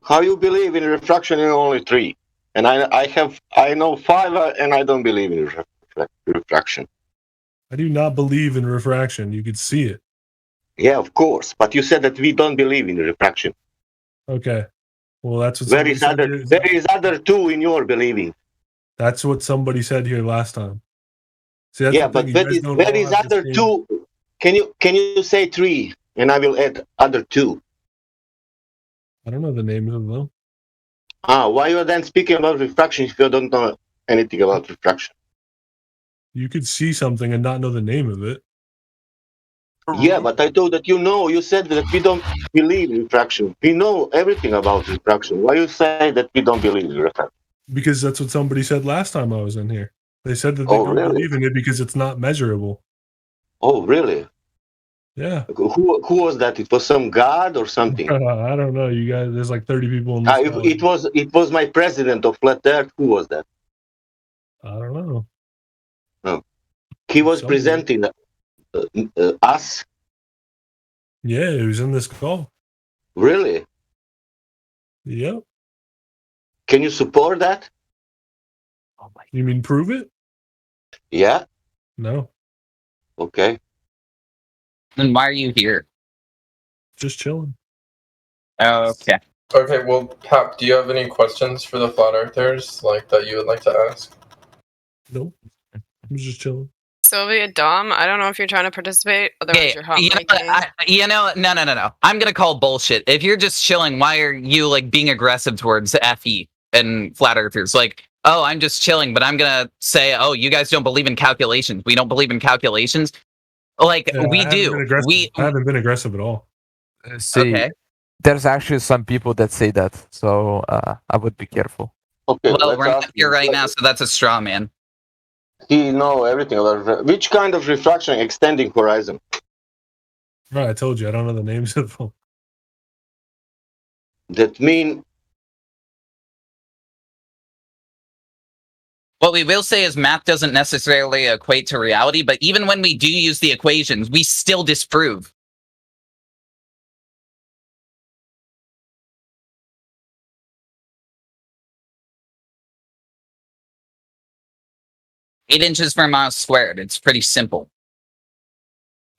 How you believe in refraction in only 3? And I know 5, and I don't believe in refraction. I do not believe in refraction. You could see it. Yeah, of course. But you said that we don't believe in refraction. Okay. Well, that's what There somebody is said other. here. There is other 2 in your believing. That's what somebody said here last time. See, that's Yeah, the but thing. You there guys is don't there all is have the other same- 2. Can you say 3, and I will add other 2. I don't know the names of them. Why you are then speaking about refraction if you don't know anything about refraction? You could see something and not know the name of it. Yeah, but I told that you said that we don't believe in refraction. We know everything about refraction. Why you say that we don't believe in refraction? Because that's what somebody said last time I was in here. They said that they Oh, don't really? believe in it because it's not measurable. Oh, really? Yeah. Who was that? It was some god or something? I don't know. You guys, there's like 30 people in this call. It was my president of Flat Earth. Who was that? I don't know. Oh. He was Somebody. presenting us. Yeah, he was in this call. Really? Yep. Can you support that? You mean prove it? Yeah. No. Okay. Then why are you here? Just chilling. Okay. Okay, well, Pap, do you have any questions for the flat earthers, like that you would like to ask? Nope. I'm just chilling. Sylvia, Dom, I don't know if you're trying to participate. Otherwise, Okay, you're hot you know, micing. no. I'm gonna call bullshit. If you're just chilling, why are you like being aggressive towards FE and flat earthers? Like, oh, I'm just chilling, but I'm gonna say, oh, you guys don't believe in calculations. We don't believe in calculations. Like Yeah, we I haven't do. been aggressive. I haven't been aggressive at all. See, Okay. there's actually some people that say that, so I would be careful. Okay. Well, let's we're not ask here him. right now, so that's a straw man. He know everything about which kind of refraction extending horizon. Right, I told you I don't know the names of them. That mean What we will say is math doesn't necessarily equate to reality, but even when we do use the equations, we still disprove. Eight inches per mile squared. It's pretty simple.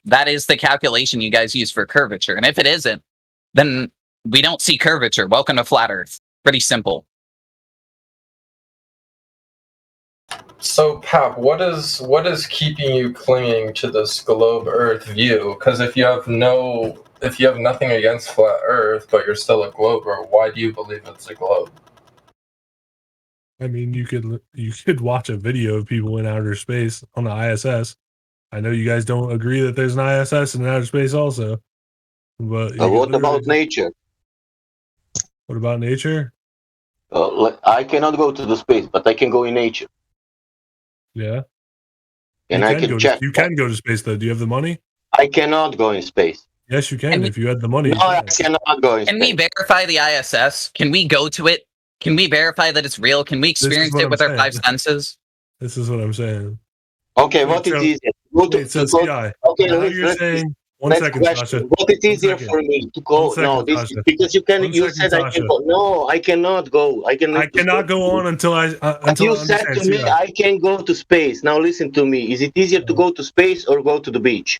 That is the calculation you guys use for curvature. And if it isn't, then we don't see curvature. Welcome to Flat Earth. Pretty simple. So, Pap, what is keeping you clinging to this globe Earth view? Because if you have nothing against flat Earth, but you're still a glober, why do you believe it's a globe? I mean, you could watch a video of people in outer space on the ISS. I know you guys don't agree that there's an ISS in outer space also, but what about nature? What about nature? I cannot go to the space, but I can go in nature. Yeah. And I can check. You can go to space though. Do you have the money? I cannot go in space. Yes, you can. If you had the money. No, I cannot go in Can space. we verify the ISS? Can we go to it? Can we verify that it's real? Can we experience what it with I'm our saying. 5 senses? This is what I'm saying. Okay, what is easier? So CI. Okay, now let's- you're let's- saying. One next second, question. Sasha. What is One easier second. for me to go? One second, No, this Sasha. because you can. One You second, said I can Sasha. go. No, I cannot go. I cannot go on until I. Until you I said understand, to me, CI. I can go to space. Now listen to me. Is it easier to go to space or go to the beach?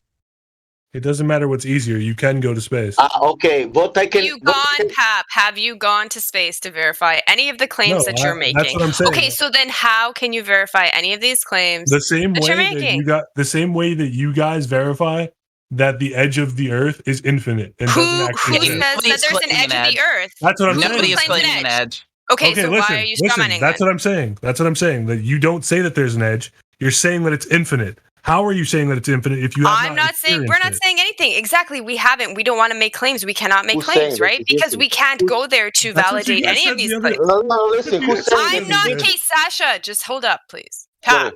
It doesn't matter what's easier. You can go to space. Okay, what I can. Have you gone, Pap? Have you gone to space to verify any of the claims No, that you're making? that's what I'm saying. Okay, so then how can you verify any of these claims The same that way you're that making? you got the same way that you guys verify that the edge of the Earth is infinite and doesn't actually Who exist. says that there's an edge of the Earth? That's what I'm saying. Nobody is Who claims claiming an edge. Okay, so listen, why are you listen. strawmanning That's then? what I'm saying. That's what I'm saying. That you don't say that there's an edge. You're saying that it's infinite. How are you saying that it's infinite if you have I'm not saying we're not saying anything. Exactly, we haven't. We don't want to make claims. We cannot make Who's claims, saying right? that? Because we can't go there to That's what you validate guys any said of these the other- claims. No, listen. Who's saying I'm that? not. Okay, Sasha, just hold up, please. Pat,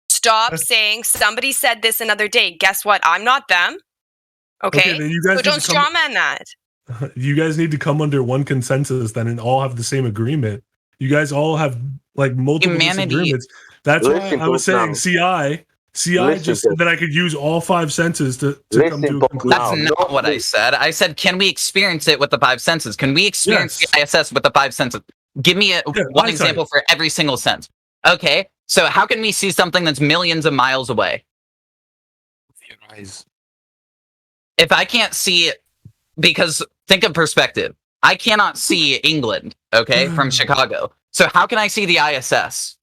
stop saying somebody said this another day. Guess what? I'm not them. Okay, then you guys so need don't to come- strawman that. You guys need to come under one consensus then and all have the same agreement. You guys all have like multiple Humanity. disagreements. That's why Listen, I was saying folks, CI See, I just said that I could use all 5 senses to come to a conclusion. That's not what I said. I said, can we experience it with the 5 senses? Can we experience the ISS with the 5 senses? Give me one example for every single sense. Okay, so how can we see something that's millions of miles away? With your eyes. If I can't see it, because think of perspective. I cannot see England, okay, from Chicago. So how can I see the ISS?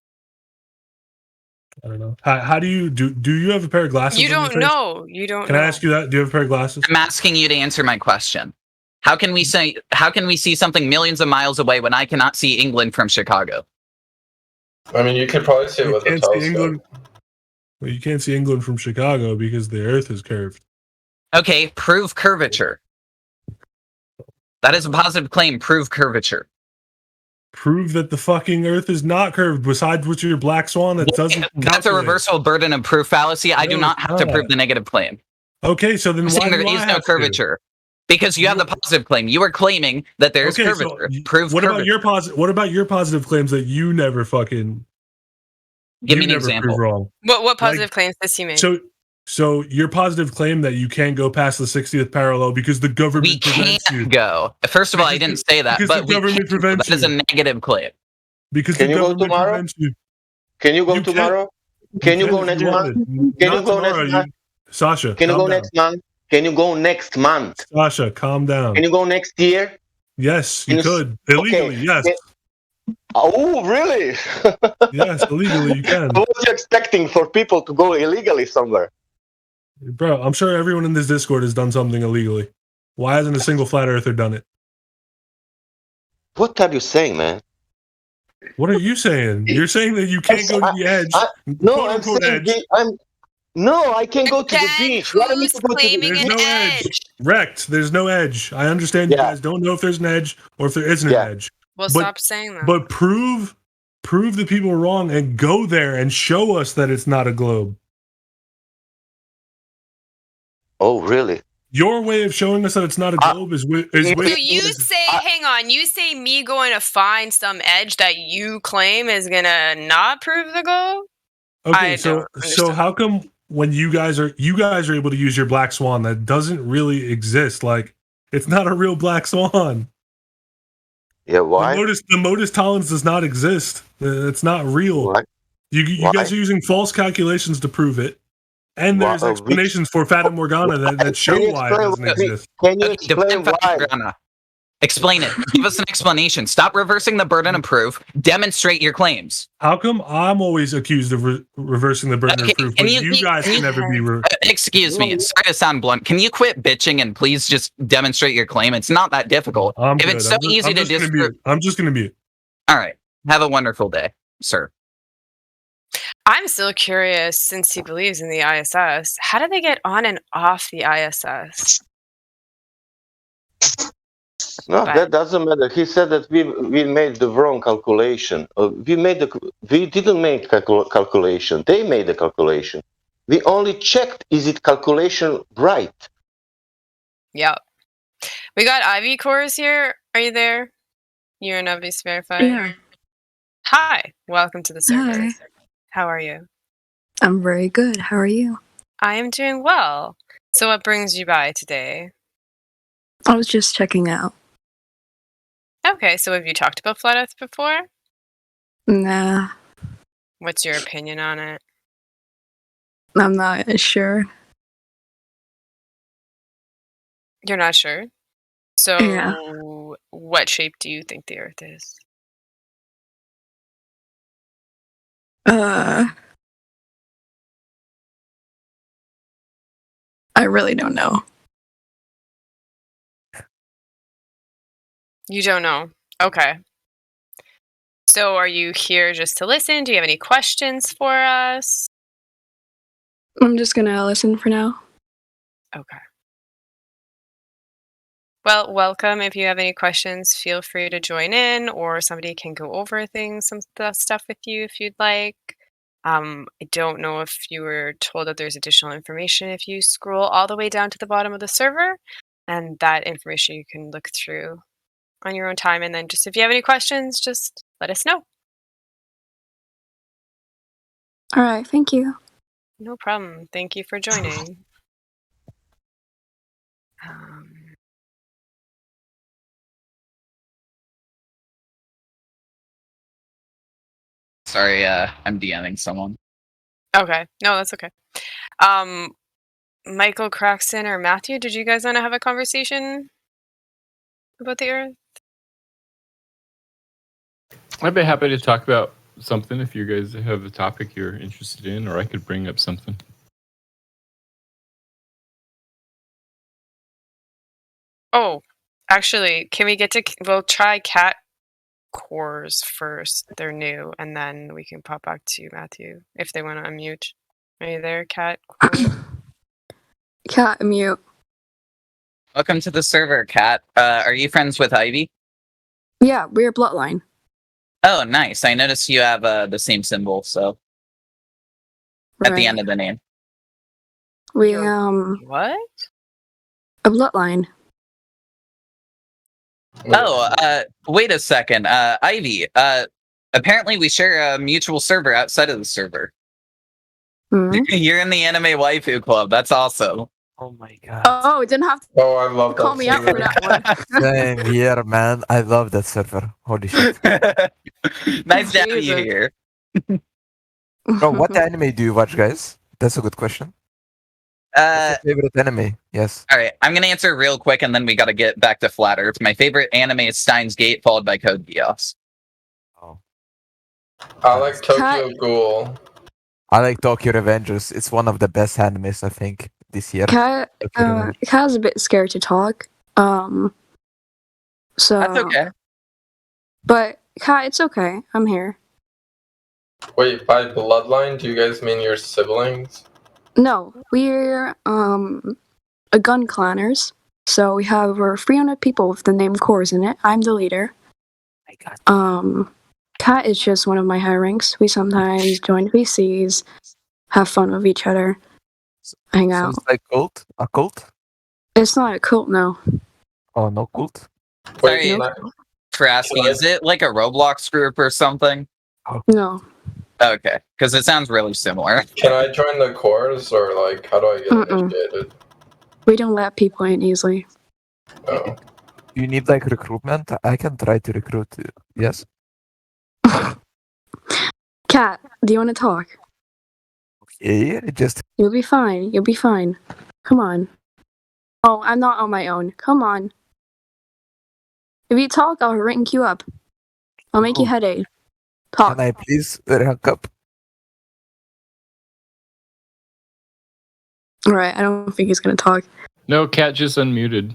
I don't know. How do you have a pair of glasses? You on your don't face? know. You don't Can know. I ask you that? Do you have a pair of glasses? I'm asking you to answer my question. How can we see something millions of miles away when I cannot see England from Chicago? I mean, you could probably see it with a can't see telescope. England. Well, you can't see England from Chicago because the Earth is curved. Okay, prove curvature. That is a positive claim. Prove curvature. Prove that the fucking Earth is not curved. Besides with your black swan, that doesn't. That's a reversal burden of proof fallacy. I do No, not it's have to not. prove the negative claim. Okay, so then I'm why saying do there I is no have to? curvature because you have the positive claim. You are claiming that there is Okay, so curvature. Prove what curvature. about your positive? What about your positive claims that you never fucking? Give you me an never example. prove wrong. What positive claims does he make? So your positive claim that you can't go past the 60th parallel because the government We prevents can't you. go. First of all, I didn't say that, because but the government we can't. prevents That is a you. negative claim. Because Can the you go government tomorrow? prevents you. Can you go You can. tomorrow? Can you go if next you month? wanted. Can Not you go tomorrow, next month? Sasha, Can you calm go down. next month? Can you go next month? Sasha, calm down. Can you go next year? Yes, Can you could. Illegally, yes. Oh, really? Yes, illegally you can. What was you expecting for people to go illegally somewhere? Bro, I'm sure everyone in this Discord has done something illegally. Why hasn't a single flat earther done it? What are you saying, man? What are you saying? You're saying that you can't go to the edge. No, quote I'm unquote saying edge. No, I can go to the beach. Why don't you go to the There's no edge. Wrecked. There's no edge. I understand you guys don't know if there's an edge or if there isn't an edge. Well, stop saying that. But prove the people wrong and go there and show us that it's not a globe. Oh, really? Your way of showing us that it's not a globe is with. So you say, hang on, you say me going to find some edge that you claim is gonna not prove the goal? Okay, so how come when you guys are able to use your black swan that doesn't really exist? Like it's not a real black swan. Yeah, why? The modus tollens does not exist. It's not real. Why? You guys are using false calculations to prove it. And there's explanations for Fata Morgana that show why it doesn't exist. Can you explain why? Explain it. Give us an explanation. Stop reversing the burden of proof. Demonstrate your claims. How come I'm always accused of reversing the burden of proof, but you guys can never be... Excuse me. Sorry to sound blunt. Can you quit bitching and please just demonstrate your claim? It's not that difficult. I'm if good. it's so easy to disprove... I'm just going to mute. All right. Have a wonderful day, sir. I'm still curious, since he believes in the ISS, how do they get on and off the ISS? No, that doesn't matter. He said that we made the wrong calculation. We didn't make calculation. They made the calculation. We only checked, is it calculation right? Yep. We got Ivy Cores here. Are you there? You're an Obvious Verified. Yeah. Hi. Welcome to the server. Hi. How are you? I'm very good. How are you? I am doing well. So what brings you by today? I was just checking out. Okay, so have you talked about Flat Earth before? Nah, What's your opinion on it? I'm not sure. You're not sure? So Yeah. what shape do you think the Earth is? I really don't know. You don't know. Okay. So are you here just to listen? Do you have any questions for us? I'm just gonna listen for now. Okay. Well, welcome. If you have any questions, feel free to join in, or somebody can go over some stuff with you if you'd like. I don't know if you were told that there's additional information if you scroll all the way down to the bottom of the server, and that information you can look through on your own time. And then just if you have any questions, just let us know. All right, thank you. No problem. Thank you for joining. Um, Sorry, I'm DMing someone. okay. No, that's okay. Michael Craxton or Matthew, did you guys want to have a conversation about the Earth? I'd be happy to talk about something if you guys have a topic you're interested in, or I could bring up something. Oh, actually, can we get to? We'll try cat cores first. They're new, and then we can pop back to Matthew if they want to unmute. Are you there, cat? Cat, mute. Welcome to the server, Kat. Are you friends with Ivy? Yeah, we're bloodline. Oh, nice. I noticed you have the same symbol, so at the Right. end of the name. We what? A bloodline. Oh, wait a second. Ivy, apparently we share a mutual server outside of the server. Hmm? You're in the Anime Waifu Club. That's awesome. Oh my god. Oh, didn't have to Oh, I love call me out for that one. Same here, man. I love that server. Holy shit. Nice to have you Jesus. here. Bro, what anime do you watch, guys? That's a good question. What's your favorite anime? Yes. All right, I'm gonna answer real quick, and then we got to get back to Flat Earth. My favorite anime is Steins Gate, followed by Code Geass. I like Tokyo Ghoul. I like Tokyo Revengers. It's one of the best animes, I think, this year. Cat, Cat's a bit scared to talk. So That's okay. But Cat, it's okay. I'm here. Wait, by bloodline, do you guys mean your siblings? No, we're a gun clanners. So we have over 300 people with the name Cores in it. I'm the leader. Cat is just one of my high ranks. We sometimes join VCs, have fun with each other, hang So out. it's like cult? A cult? It's not a cult, no. Oh, no cult? Sorry for asking. Is it like a Roblox group or something? No. Okay, because it sounds really similar. Can I join the cores, or like, how do I get Mm-mm. initiated? We don't let people in easily. Oh. You need like recruitment? I can try to recruit you. Yes? Cat, do you want to talk? Yeah, just You'll be fine. You'll be fine. Come on. Oh, I'm not on my own. Come on. If you talk, I'll rank you up. I'll make you headache. Talk. can I please rank up? Alright, I don't think he's gonna talk. No, Cat just unmuted.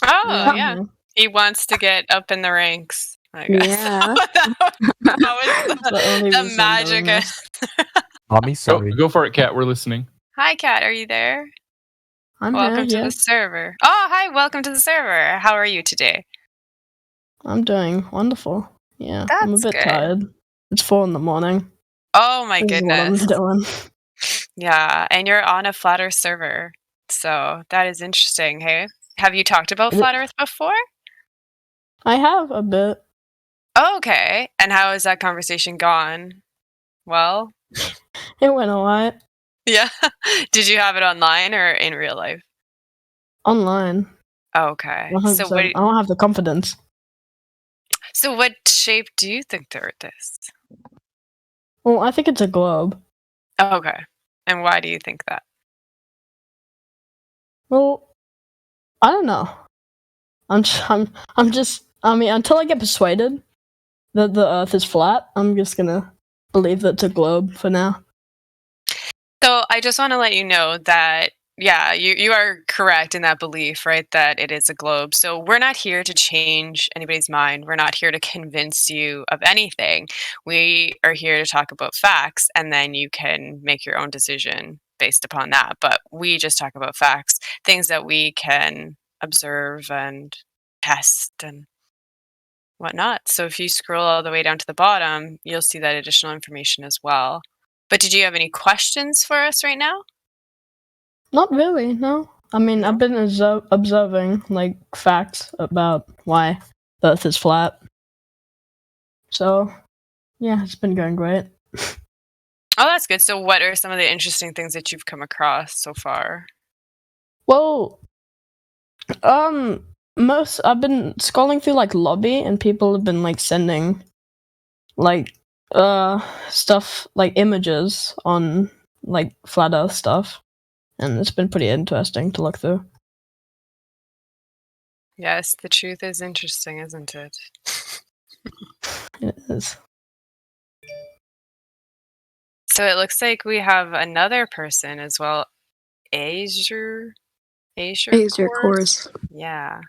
Oh, yeah. He wants to get up in the ranks. I guess. Yeah. that was the magic. Mommy, sorry. Go for it, Cat. We're listening. Hi, Kat. Are you there? I'm welcome here, to yeah. the server. Oh, hi. Welcome to the server. How are you today? I'm doing wonderful. Yeah, I'm a That's bit good. tired. It's 4 in the morning. Oh my This is what I'm goodness. doing. Yeah, and you're on a Flat Earth server. So that is interesting. Hey, have you talked about Is it- Flat Earth before? I have a bit. Oh, okay. And how has that conversation gone? Well, It went alright. yeah. Did you have it online or in real life? Online. Okay. 100%. So I don't have the confidence. what shape do you think the Earth is? Well, I think it's a globe. Okay. And why do you think that? Well, I don't know. I'm just. I mean, until I get persuaded that the Earth is flat, I'm just gonna believe that it's a globe for now. So I just want to let you know that, yeah, you are correct in that belief, right? That it is a globe. So we're not here to change anybody's mind. We're not here to convince you of anything. We are here to talk about facts, and then you can make your own decision based upon that. But we just talk about facts, things that we can observe and test and whatnot. So if you scroll all the way down to the bottom, you'll see that additional information as well. But did you have any questions for us right now? Not really. No. I mean, I've been observing like facts about why the Earth is flat. So, yeah, it's been going great. Oh, that's good. So what are some of the interesting things that you've come across so far? Well, I've been scrolling through like lobby, and people have been like sending like stuff like images on like flat Earth stuff, and it's been pretty interesting to look through. Yes, the truth is interesting, isn't it? It is. So it looks like we have another person as well. Azure Course. Yeah.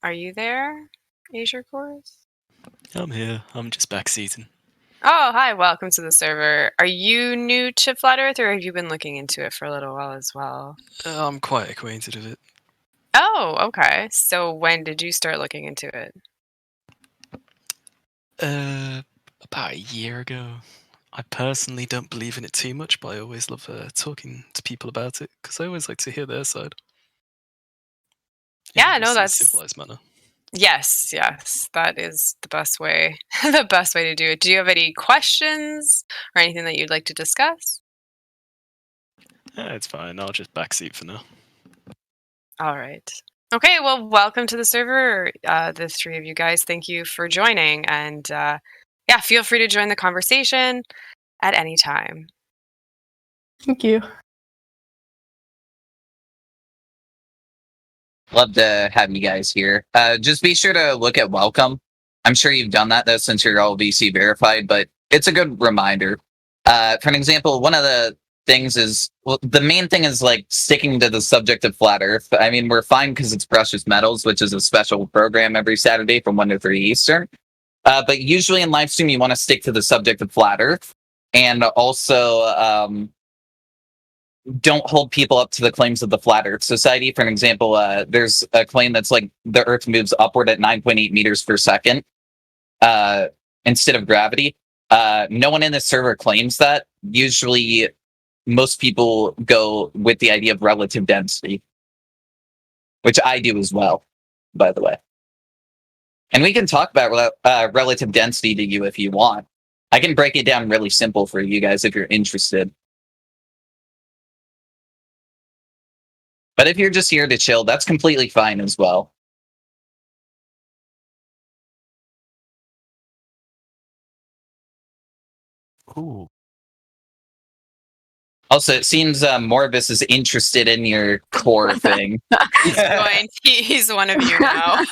Are you there, Azure Course? I'm here. I'm just backseating. Oh, hi. Welcome to the server. Are you new to Flat Earth, or have you been looking into it for a little while as well? I'm quite acquainted with it. Oh, okay. So when did you start looking into it? About a year ago. I personally don't believe in it too much, but I always love talking to people about it because I always like to hear their side. Yeah, no, in a that's civilized manner. yes, that is the best way. The best way to do it. Do you have any questions or anything that you'd like to discuss? It's fine. I'll just backseat for now. All right. Okay, well, welcome to the server, the three of you guys. Thank you for joining, and yeah, feel free to join the conversation at any time. Thank you. Love to have you guys here. Just be sure to look at welcome. I'm sure you've done that though since you're all VC verified, but it's a good reminder. For an example, one of the things is, well, the main thing is like sticking to the subject of flat Earth. I mean, we're fine because it's Precious Metals, which is a special program every Saturday from 1 to 3 Eastern. But usually in live stream, you want to stick to the subject of flat Earth, and also don't hold people up to the claims of the Flat Earth Society. For an example, there's a claim that's like the Earth moves upward at 9.8 meters per second instead of gravity. No one in the server claims that. Usually, most people go with the idea of relative density, which I do as well, by the way. And we can talk about relative density to you if you want. I can break it down really simple for you guys if you're interested. But if you're just here to chill, that's completely fine as well. Cool. Also, it seems Morbus is interested in your core thing. He's one of you now.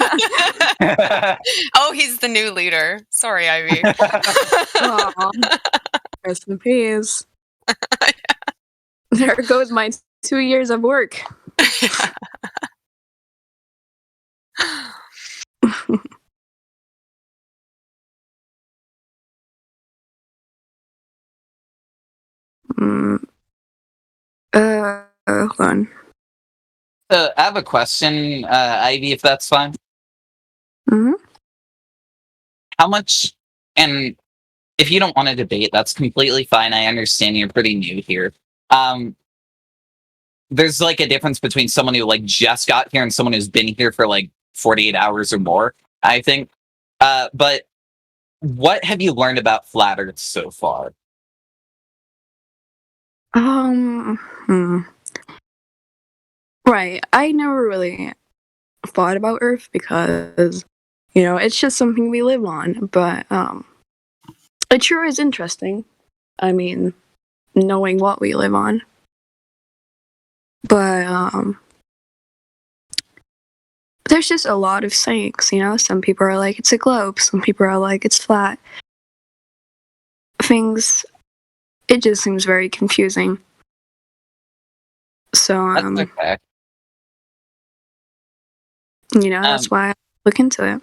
Oh, he's the new leader. Sorry, Ivy. Aw. Rest in peace. There goes my 2 years of work. Hold on. I have a question, Ivy, if that's fine. Mm-hmm. How much, and if you don't want to debate, that's completely fine. I understand you're pretty new here. There's like a difference between someone who like just got here and someone who's been here for like 48 hours or more, I think. But what have you learned about Flat Earth so far? Right. I never really thought about Earth because, it's just something we live on. But it sure is interesting. I mean, knowing what we live on. But there's just a lot of sayings, Some people are like, it's a globe. Some people are like, it's flat. It just seems very confusing. So, That's okay. That's why I look into it.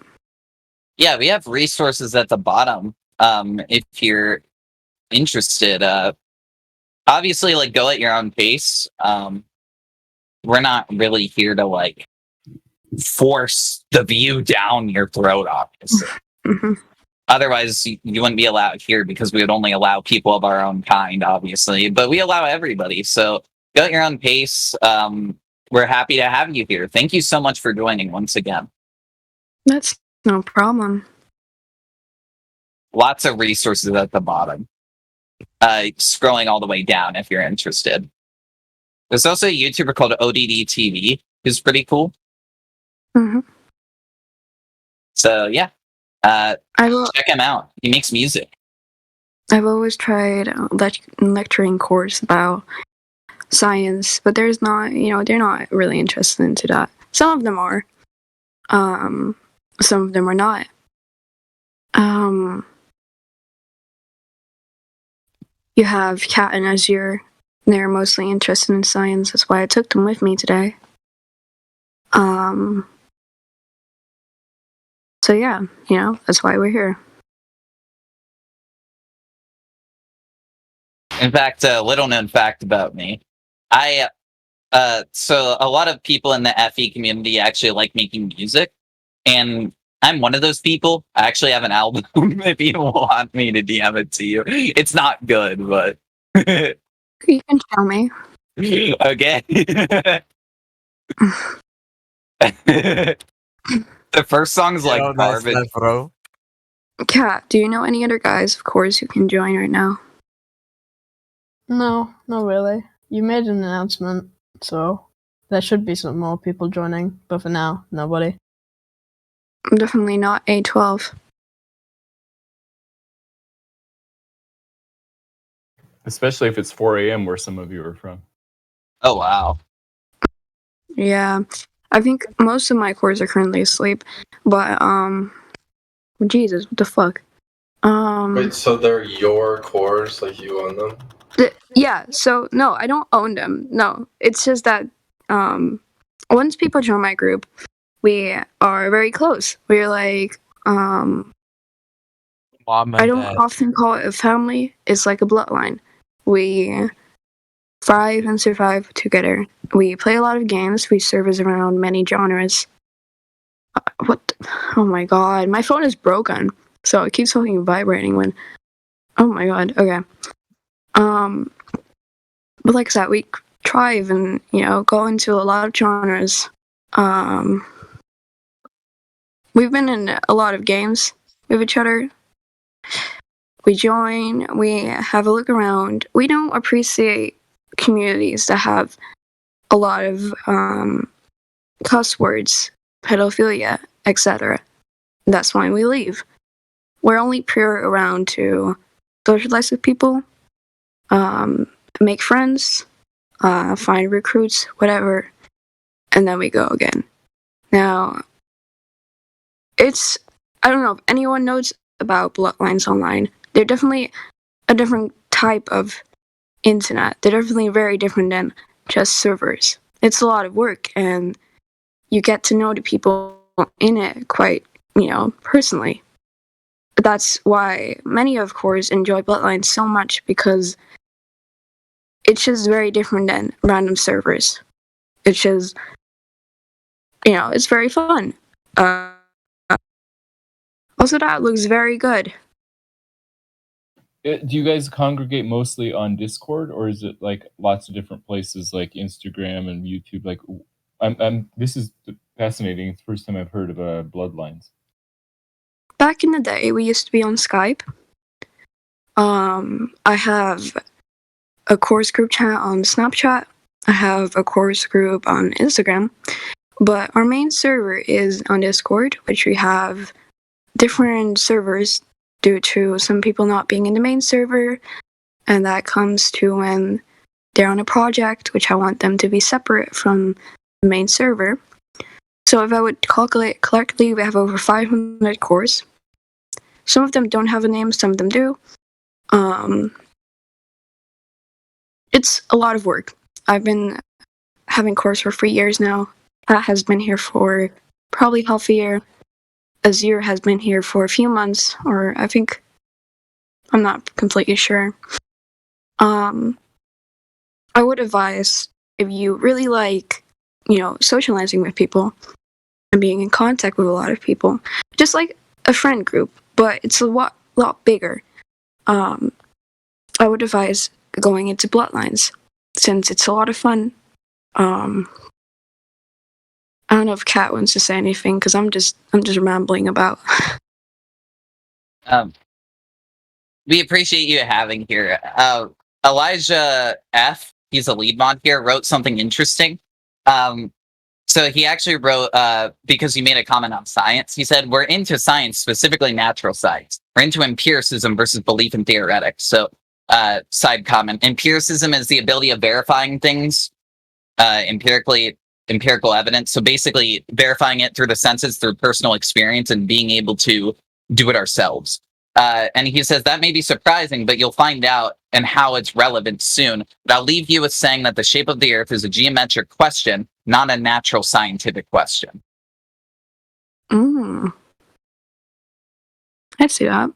Yeah, we have resources at the bottom. If you're interested, obviously, like, go at your own pace. We're not really here to like force the view down your throat, obviously. Otherwise, you wouldn't be allowed here because we would only allow people of our own kind, obviously. But we allow everybody, so go at your own pace. We're happy to have you here. Thank you so much for joining once again. That's no problem. Lots of resources at the bottom. scrolling all the way down if you're interested. There's also a YouTuber called ODD TV who's pretty cool. Mm-hmm. So yeah, check him out. He makes music. I've always tried lecturing course about science, but there's not, they're not really interested into that. Some of them are. Some of them are not. You have Kat and Azure. They're mostly interested in science. That's why I took them with me today. So yeah, that's why we're here. In fact, a little known fact about me. So a lot of people in the FE community actually like making music, and I'm one of those people. I actually have an album if you want me to DM it to you. It's not good, but you can tell me. Okay. The first song's like garbage. Bro. Kat, do you know any other guys, of course, who can join right now? No, not really. You made an announcement, so there should be some more people joining, but for now, nobody. Definitely not A12. Especially if it's 4 a.m. where some of you are from. Oh, wow. Yeah. I think most of my cores are currently asleep, but, Jesus, what the fuck? Wait, so they're your cores, like you own them? Yeah, so, no, I don't own them. No, it's just that, once people join my group, we are very close. We're like, Mom and I don't Dad. often call it a family. It's like a bloodline. We thrive and survive together. We play a lot of games. We service around many genres. Oh my god, my phone is broken, so it keeps fucking vibrating when. Oh my god. Okay. But like I said, we thrive and go into a lot of genres. We've been in a lot of games with each other. We join, we have a look around. We don't appreciate communities that have a lot of cuss words, pedophilia, etc. That's why we leave. We're only pure around to socialize with people, make friends, find recruits, whatever, and then we go again. Now, I don't know if anyone knows about Bloodlines Online. They're definitely a different type of internet. They're definitely very different than just servers. It's a lot of work, and you get to know the people in it quite, personally. But that's why many, of course, enjoy Bloodlines so much, because it's just very different than random servers. It's just, it's very fun. Also, that looks very good. Do you guys congregate mostly on Discord, or is it like lots of different places like Instagram and YouTube? Like, this is fascinating. It's the first time I've heard of Bloodlines. Back in the day, we used to be on Skype. I have a course group chat on Snapchat. I have a course group on Instagram. But our main server is on Discord, which we have different servers due to some people not being in the main server, and that comes to when they're on a project, which I want them to be separate from the main server. So if I would calculate correctly, we have over 500 cores. Some of them don't have a name, some of them do. It's a lot of work. I've been having cores for 3 years now. Pat has been here for probably half a year. Azure has been here for a few months, or I think, I'm not completely sure. I would advise, if you really like, socializing with people and being in contact with a lot of people, just like a friend group, but it's a lot bigger. I would advise going into Bloodlines, since it's a lot of fun. I don't know if Kat wants to say anything, because I'm just rambling about. we appreciate you having here. Elijah F, he's a lead mod here, wrote something interesting. So he actually wrote, because you made a comment on science, he said, we're into science, specifically natural science. We're into empiricism versus belief in theoretics. So, side comment, empiricism is the ability of verifying things, empirical evidence. So basically verifying it through the senses, through personal experience, and being able to do it ourselves. And he says that may be surprising, but you'll find out and how it's relevant soon. But I'll leave you with saying that the shape of the Earth is a geometric question, not a natural scientific question. I see that.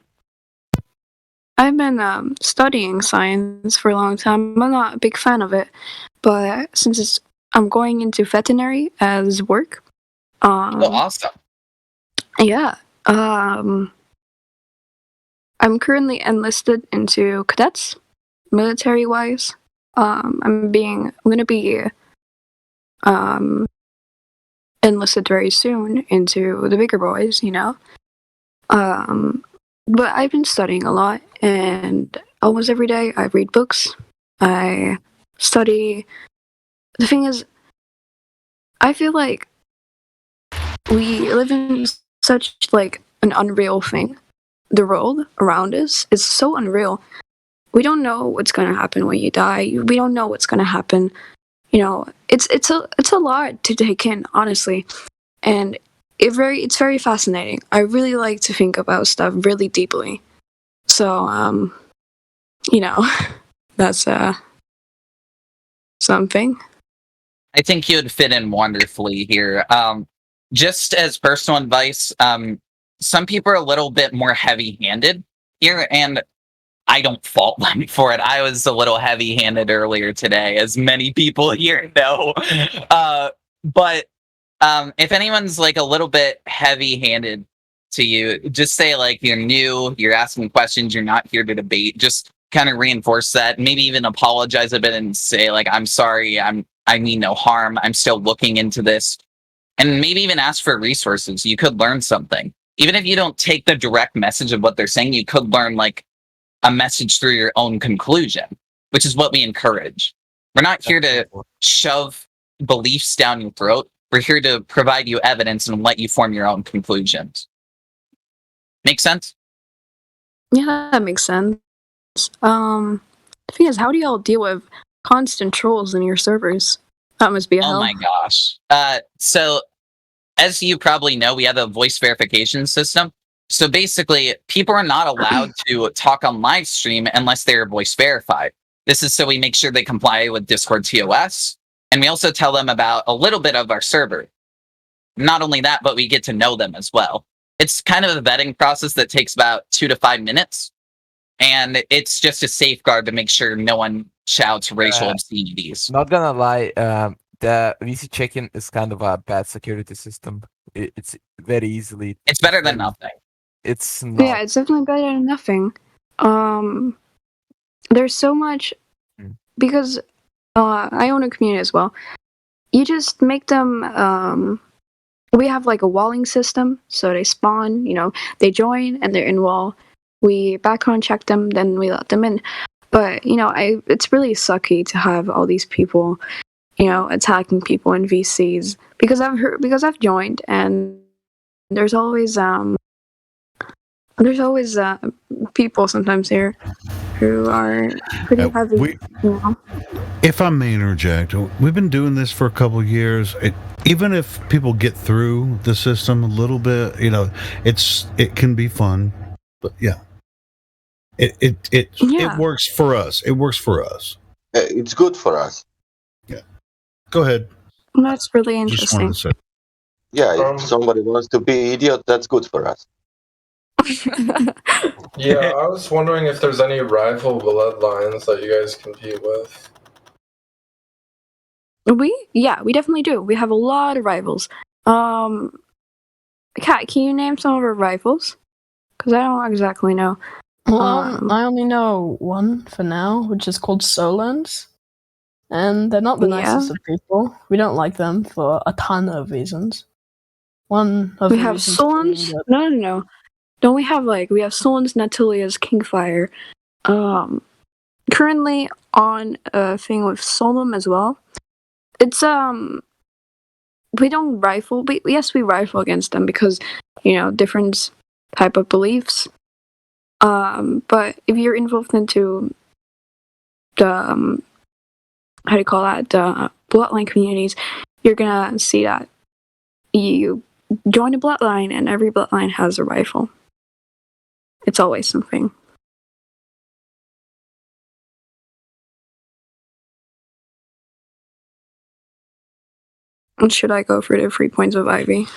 I've been studying science for a long time. I'm not a big fan of it, but since I'm going into veterinary as work. Awesome. Yeah. I'm currently enlisted into cadets, military-wise. I'm gonna be enlisted very soon into the bigger boys, you know. But I've been studying a lot, and almost every day I read books. I study. The thing is, I feel like we live in such like an unreal thing. The world around us is so unreal. We don't know what's gonna happen when you die. We don't know what's gonna happen. You know, it's a lot to take in, honestly, and it's very fascinating. I really like to think about stuff really deeply. So, you know, that's something. I think you'd fit in wonderfully here. Just as personal advice, some people are a little bit more heavy-handed here, and I don't fault them for it. I was a little heavy-handed earlier today, as many people here know. But if anyone's like a little bit heavy-handed to you, just say like you're new, you're asking questions, you're not here to debate. Just kind of reinforce that. Maybe even apologize a bit and say like, I'm sorry, I mean no harm. I'm still looking into this. And maybe even ask for resources. You could learn something. Even if you don't take the direct message of what they're saying, you could learn like a message through your own conclusion, which is what we encourage. We're not here to shove beliefs down your throat. We're here to provide you evidence and let you form your own conclusions. Make sense? Yeah, that makes sense. The thing is, how do y'all deal with constant trolls in your servers? That must be a hell. Oh my gosh. So, as you probably know, we have a voice verification system. So basically, people are not allowed to talk on live stream unless they're voice verified. This is so we make sure they comply with Discord TOS. And we also tell them about a little bit of our server. Not only that, but we get to know them as well. It's kind of a vetting process that takes about 2 to 5 minutes. And it's just a safeguard to make sure no one shouts racial obscenities. Not gonna lie, the VC check-in is kind of a bad security system. It's very easily. It's better than nothing. It's not. Yeah, it's definitely better than nothing. There's so much because I own a community as well. You just make them. We have like a walling system, so they spawn. You know, they join and they're in wall. We background check them, then we let them in. But you know, it's really sucky to have all these people, you know, attacking people in VCs because I've joined and there's always people sometimes here who are pretty heavy. You know? If I may interject, we've been doing this for a couple of years. Even if people get through the system a little bit, you know, it can be fun. But yeah, it works for us. It works for us. It's good for us. Yeah. Go ahead. That's really interesting. Yeah, if somebody wants to be idiot, that's good for us. Yeah, I was wondering if there's any rival bloodlines that you guys compete with. We definitely do. We have a lot of rivals. Kat, can you name some of our rivals? Because I don't exactly know. Well, I only know one for now, which is called Solans. And they're not the nicest of people. We don't like them for a ton of reasons. One of we the have reasons Solans. being that- No. don't we have Solon's, Natilia's, Kingfire, currently on a thing with Solemn as well. It's we don't rifle. Yes, we rifle against them because different type of beliefs. But if you're involved into the how do you call that, the bloodline communities, you're gonna see that you join a bloodline and every bloodline has a rifle. It's always something. Should I go for the 3 points of Ivy?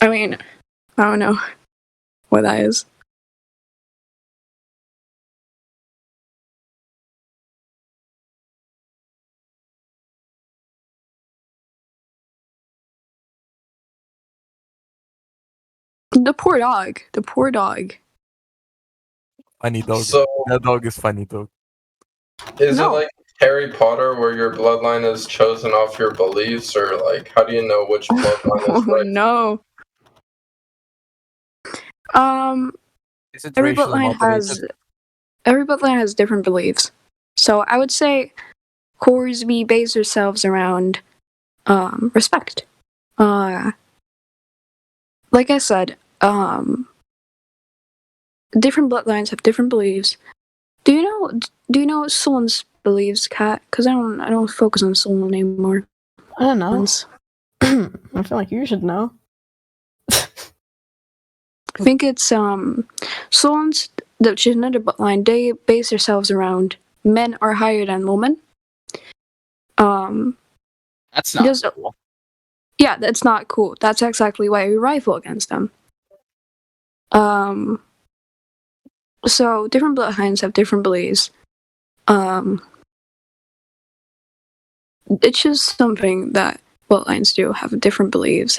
I mean, I don't know what that is. The poor dog. The poor dog. Funny dog. So- That dog is funny dog. Is No. it like Harry Potter where your bloodline is chosen off your beliefs, or like how do you know which bloodline is Oh right? no. Is it Every racially bloodline has different beliefs. So I would say cores we base ourselves around respect. Like I said, different bloodlines have different beliefs. Do you know Solon's beliefs, Kat? Because I don't focus on Solon anymore. I don't know. I feel like you should know. I think it's Solon's, which is another bloodline. They base themselves around men are higher than women. That's not Just- cool. Yeah, that's not cool. That's exactly why we rifle against them. So different bloodlines have different beliefs. It's just something that bloodlines do, have different beliefs.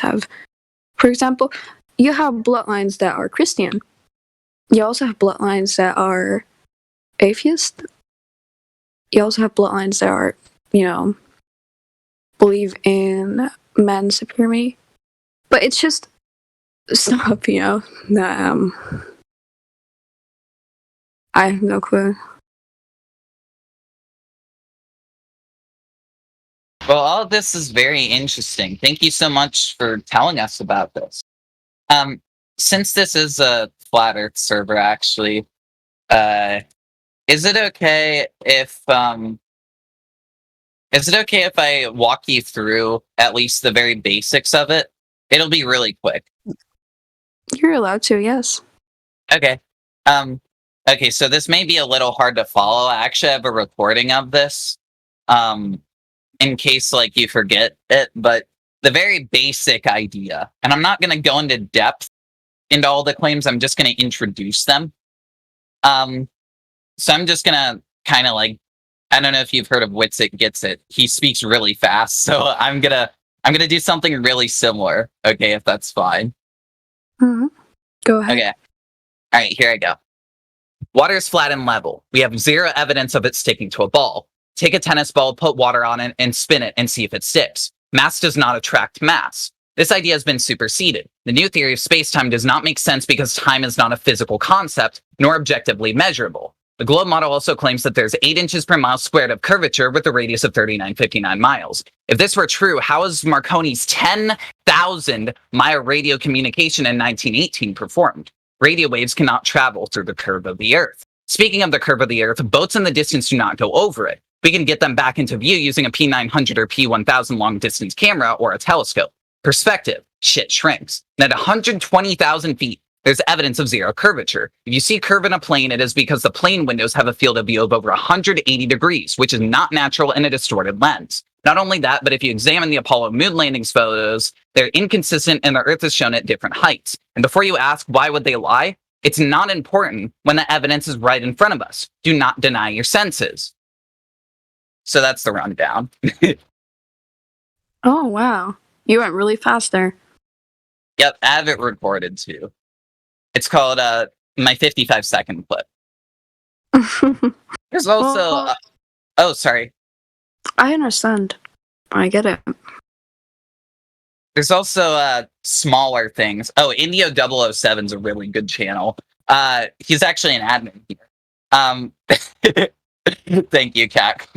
For example, you have bloodlines that are Christian. You also have bloodlines that are atheist. You also have bloodlines that are, believe in man's supremacy. But it's just stuff, that I have no clue. Well, all of this is very interesting. Thank you so much for telling us about this. Since this is a flat Earth server, actually, is it okay if I walk you through at least the very basics of it? It'll be really quick. You're allowed to, yes. Okay. Okay, so this may be a little hard to follow. I actually have a recording of this. In case you forget it, but the very basic idea, and I'm not going to go into depth into all the claims, I'm just going to introduce them. So I'm just going to kind of I don't know if you've heard of Witsit Gets It. He speaks really fast, so I'm gonna do something really similar, okay, if that's fine. Mm-hmm. Go ahead. Okay. All right, here I go. Water is flat and level. We have zero evidence of it sticking to a ball. Take a tennis ball, put water on it, and spin it and see if it sticks. Mass does not attract mass. This idea has been superseded. The new theory of space-time does not make sense because time is not a physical concept, nor objectively measurable. The globe model also claims that there's 8 inches per mile squared of curvature with a radius of 3959 miles. If this were true, how is Marconi's 10,000-mile radio communication in 1918 performed? Radio waves cannot travel through the curve of the Earth. Speaking of the curve of the Earth, boats in the distance do not go over it. We can get them back into view using a P900 or P1000 long-distance camera or a telescope. Perspective, shit shrinks. And at 120,000 feet, there's evidence of zero curvature. If you see curve in a plane, it is because the plane windows have a field of view of over 180 degrees, which is not natural in a distorted lens. Not only that, but if you examine the Apollo moon landings photos, they're inconsistent and the Earth is shown at different heights. And before you ask why would they lie, it's not important when the evidence is right in front of us. Do not deny your senses. So that's the rundown. Oh, wow. You went really fast there. Yep, I have it recorded too. It's called my 55-second clip. There's also... oh, sorry. I understand. I get it. There's also smaller things. Oh, Indio 007 is a really good channel. He's actually an admin here. Thank you, Cat.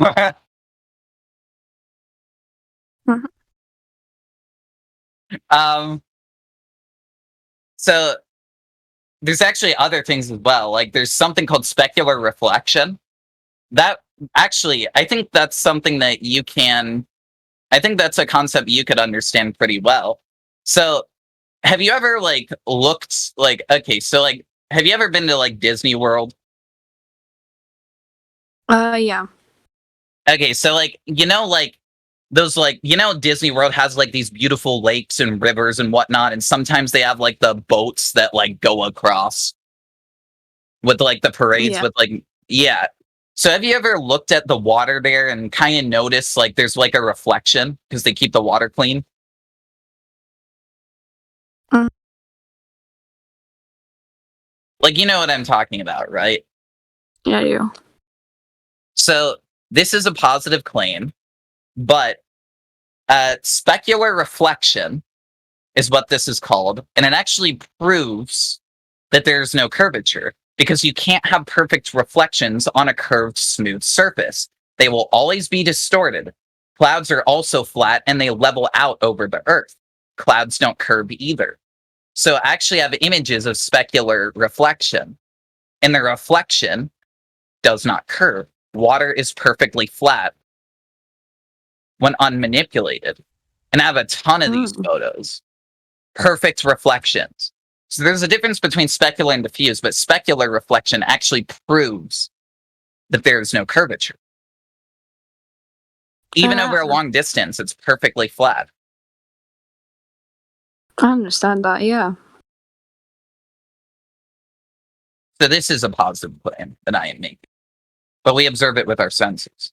So there's actually other things as well. Like there's something called specular reflection. That actually, I think that's something that you can. I think that's a concept you could understand pretty well. So, have you ever like looked like okay? So like, have you ever been to like Disney World? Yeah. Okay, so like like those like Disney World has like these beautiful lakes and rivers and whatnot, and sometimes they have like the boats that like go across with like the parades with like So have you ever looked at the water there and kind of noticed like there's like a reflection because they keep the water clean? Like you know what I'm talking about, right? Yeah, I do. So this is a positive claim, but specular reflection is what this is called, and it actually proves that there's no curvature because you can't have perfect reflections on a curved, smooth surface. They will always be distorted. Clouds are also flat and they level out over the Earth. Clouds don't curve either. So I actually have images of specular reflection, and the reflection does not curve. Water is perfectly flat when unmanipulated. And I have a ton of these photos. Perfect reflections. So there's a difference between specular and diffuse, but specular reflection actually proves that there is no curvature. Even over a long distance, it's perfectly flat. I understand that, yeah. So this is a positive claim that I am making. But we observe it with our senses.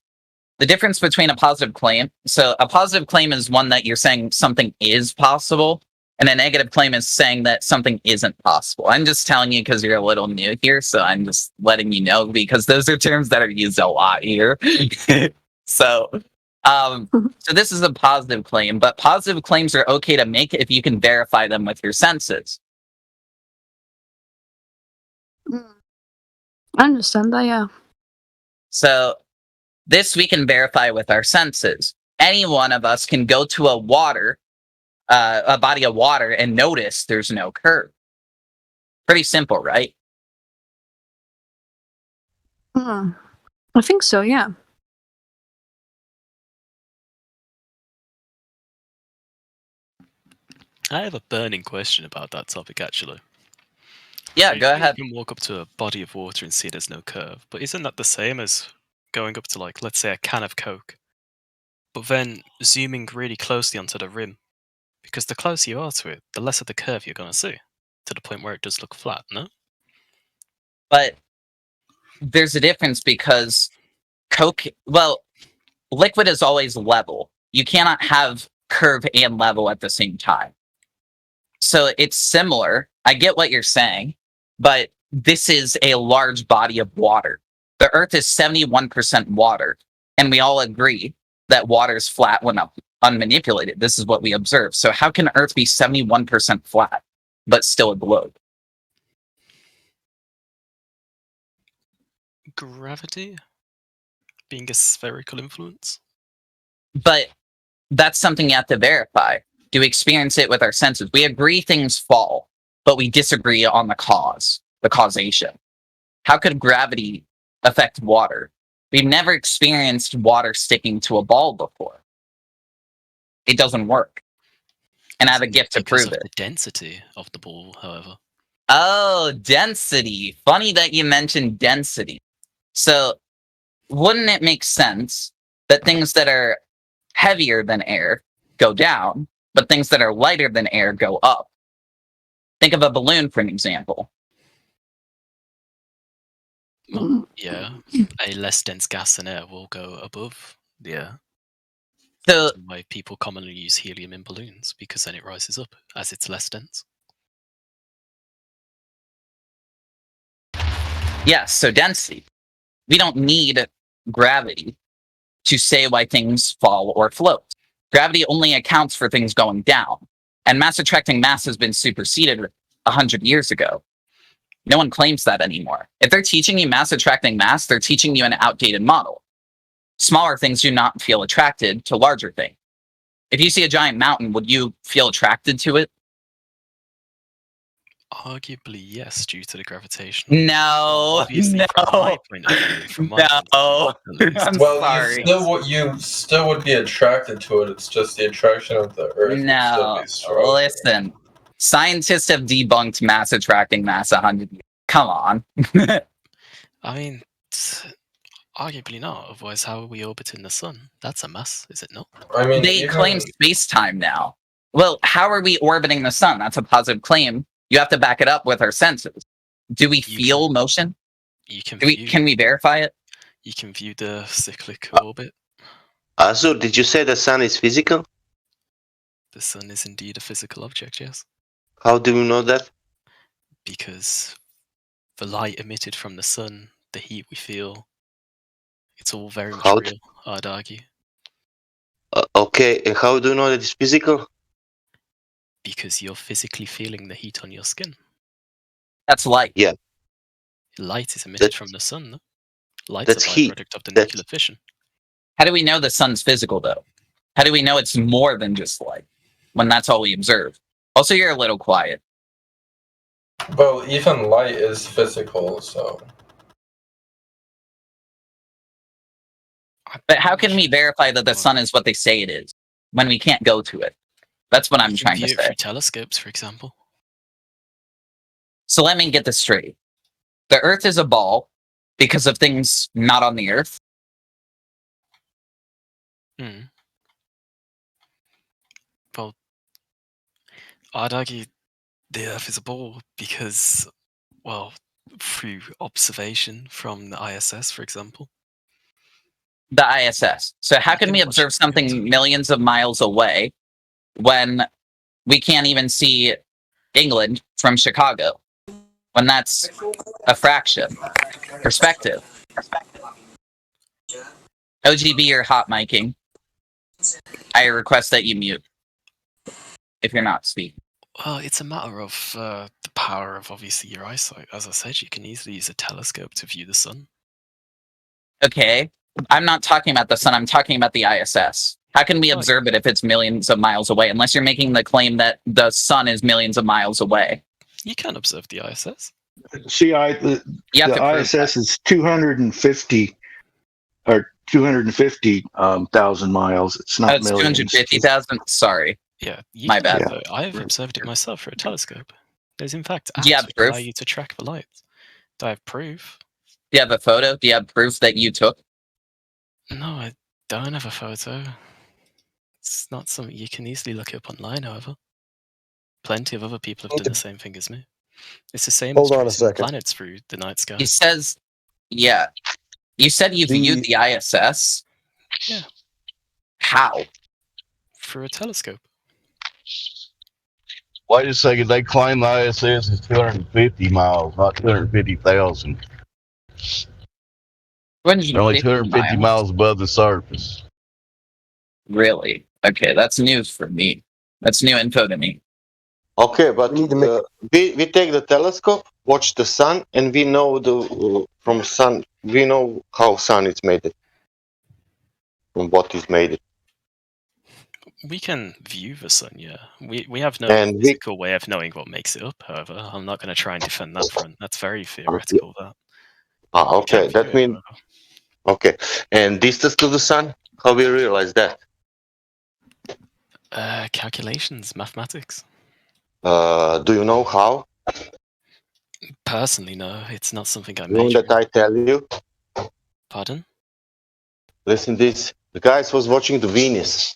The difference between a positive claim, so a positive claim is one that you're saying something is possible, and a negative claim is saying that something isn't possible. I'm just telling you because you're a little new here, so I'm just letting you know because those are terms that are used a lot here. So this is a positive claim, but positive claims are okay to make if you can verify them with your senses. I understand that, yeah. So this we can verify with our senses. Any one of us can go to a body of water and notice there's no curve. Pretty simple, right? I think so, yeah. I have a burning question about that topic, actually. Yeah, So go ahead. You can walk up to a body of water and see there's no curve, but isn't that the same as going up to, like, let's say a can of Coke, but then zooming really closely onto the rim? Because the closer you are to it, the less of the curve you're going to see, to the point where it does look flat, no? But there's a difference because liquid is always level. You cannot have curve and level at the same time. So it's similar. I get what you're saying, but this is a large body of water. The Earth is 71% water, and we all agree that water is flat when unmanipulated. This is what we observe. So how can Earth be 71% flat, but still a globe? Gravity? Being a spherical influence? But that's something you have to verify. Do we experience it with our senses? We agree things fall, but we disagree on the causation. How could gravity affect water? We've never experienced water sticking to a ball before. It doesn't work. And I have a gift to prove it. The density of the ball, however. Oh, density. Funny that you mentioned density. So, wouldn't it make sense that things that are heavier than air go down, but things that are lighter than air go up? Think of a balloon, for an example. Well, yeah, a less dense gas than air will go above the air. So that's why people commonly use helium in balloons, because then it rises up as it's less dense. Yes, so density. We don't need gravity to say why things fall or float. Gravity only accounts for things going down. And mass attracting mass has been superseded 100 years ago. No one claims that anymore. If they're teaching you mass attracting mass, they're teaching you an outdated model. Smaller things do not feel attracted to larger things. If you see a giant mountain, would you feel attracted to it? Arguably, yes, due to the gravitation. No, Obviously, no, from my point of view, from my no. I'm Well, sorry. you still would be attracted to it. It's just the attraction of the Earth would still No, be stronger. listen. Scientists have debunked mass attracting mass 100 years. Come on. I mean, arguably not. Otherwise, how are we orbiting the sun? That's a mass, is it not? I mean, They claim space-time now. Well, how are we orbiting the sun? That's a positive claim. You have to back it up with our senses. Do we feel motion? You can. Can we verify it? You can view the cyclic orbit. Azur, did you say the sun is physical? The sun is indeed a physical object, yes. How do you know that? Because the light emitted from the sun, the heat we feel, it's all very much How real, I'd argue. Okay, and how do you know that it's physical? Because you're physically feeling the heat on your skin. That's light. Yeah. Light is emitted from the sun, no? Light's that's a heat. byproduct of the nuclear fission. How do we know the sun's physical, though? How do we know it's more than just light, when that's all we observe? Also, you're a little quiet. Well, even light is physical, so. But how can we verify that the sun is what they say it is, when we can't go to it? That's what I'm trying to View it say. through telescopes, for example. So let me get this straight. The Earth is a ball because of things not on the Earth. Well, I'd argue the Earth is a ball because, well, through observation from the ISS, for example. The ISS. So how can we observe something millions of miles away when we can't even see England from Chicago? When that's a fraction. Perspective. OGB, you're hot miking. I request that you mute if you're not speaking. Well, it's a matter of the power of obviously your eyesight. As I said, you can easily use a telescope to view the sun. Okay, I'm not talking about the sun, I'm talking about the ISS. How can we observe it if it's millions of miles away, unless you're making the claim that the sun is millions of miles away? You can observe the ISS. See, the ISS is 250 or 250,000 miles. It's not it's millions. 250,000. Sorry. Yeah, my bad. I've observed it myself through a telescope. There's in fact Do you apps have which proof? allow you to track the light. Do I have proof? Do you have a photo? Do you have proof that you took? No, I don't have a photo. It's not something you can easily look up online, however. Plenty of other people have done the same thing as me. It's the same Hold as on a tracing second. planets through the night sky. He says, yeah. You said you viewed the ISS? Yeah. How? Through a telescope. Wait a second. They claim the ISS is 250 miles, not 250,000. They're only 250 miles above the surface. Really? Okay, that's news for me. That's new info to me. Okay, but we take the telescope, watch the sun, and we know from sun. We know how sun is made. From what is made. We can view the sun, yeah. We have no And physical way of knowing what makes it up, however. I'm not going to try and defend that front. That's very theoretical, that. Okay, that means. Okay, and distance to the sun. How we realize that? Calculations, mathematics. Do you know how? Personally, no. It's not something I You know measure. that I tell you. Pardon? Listen, this. The guys was watching the Venus,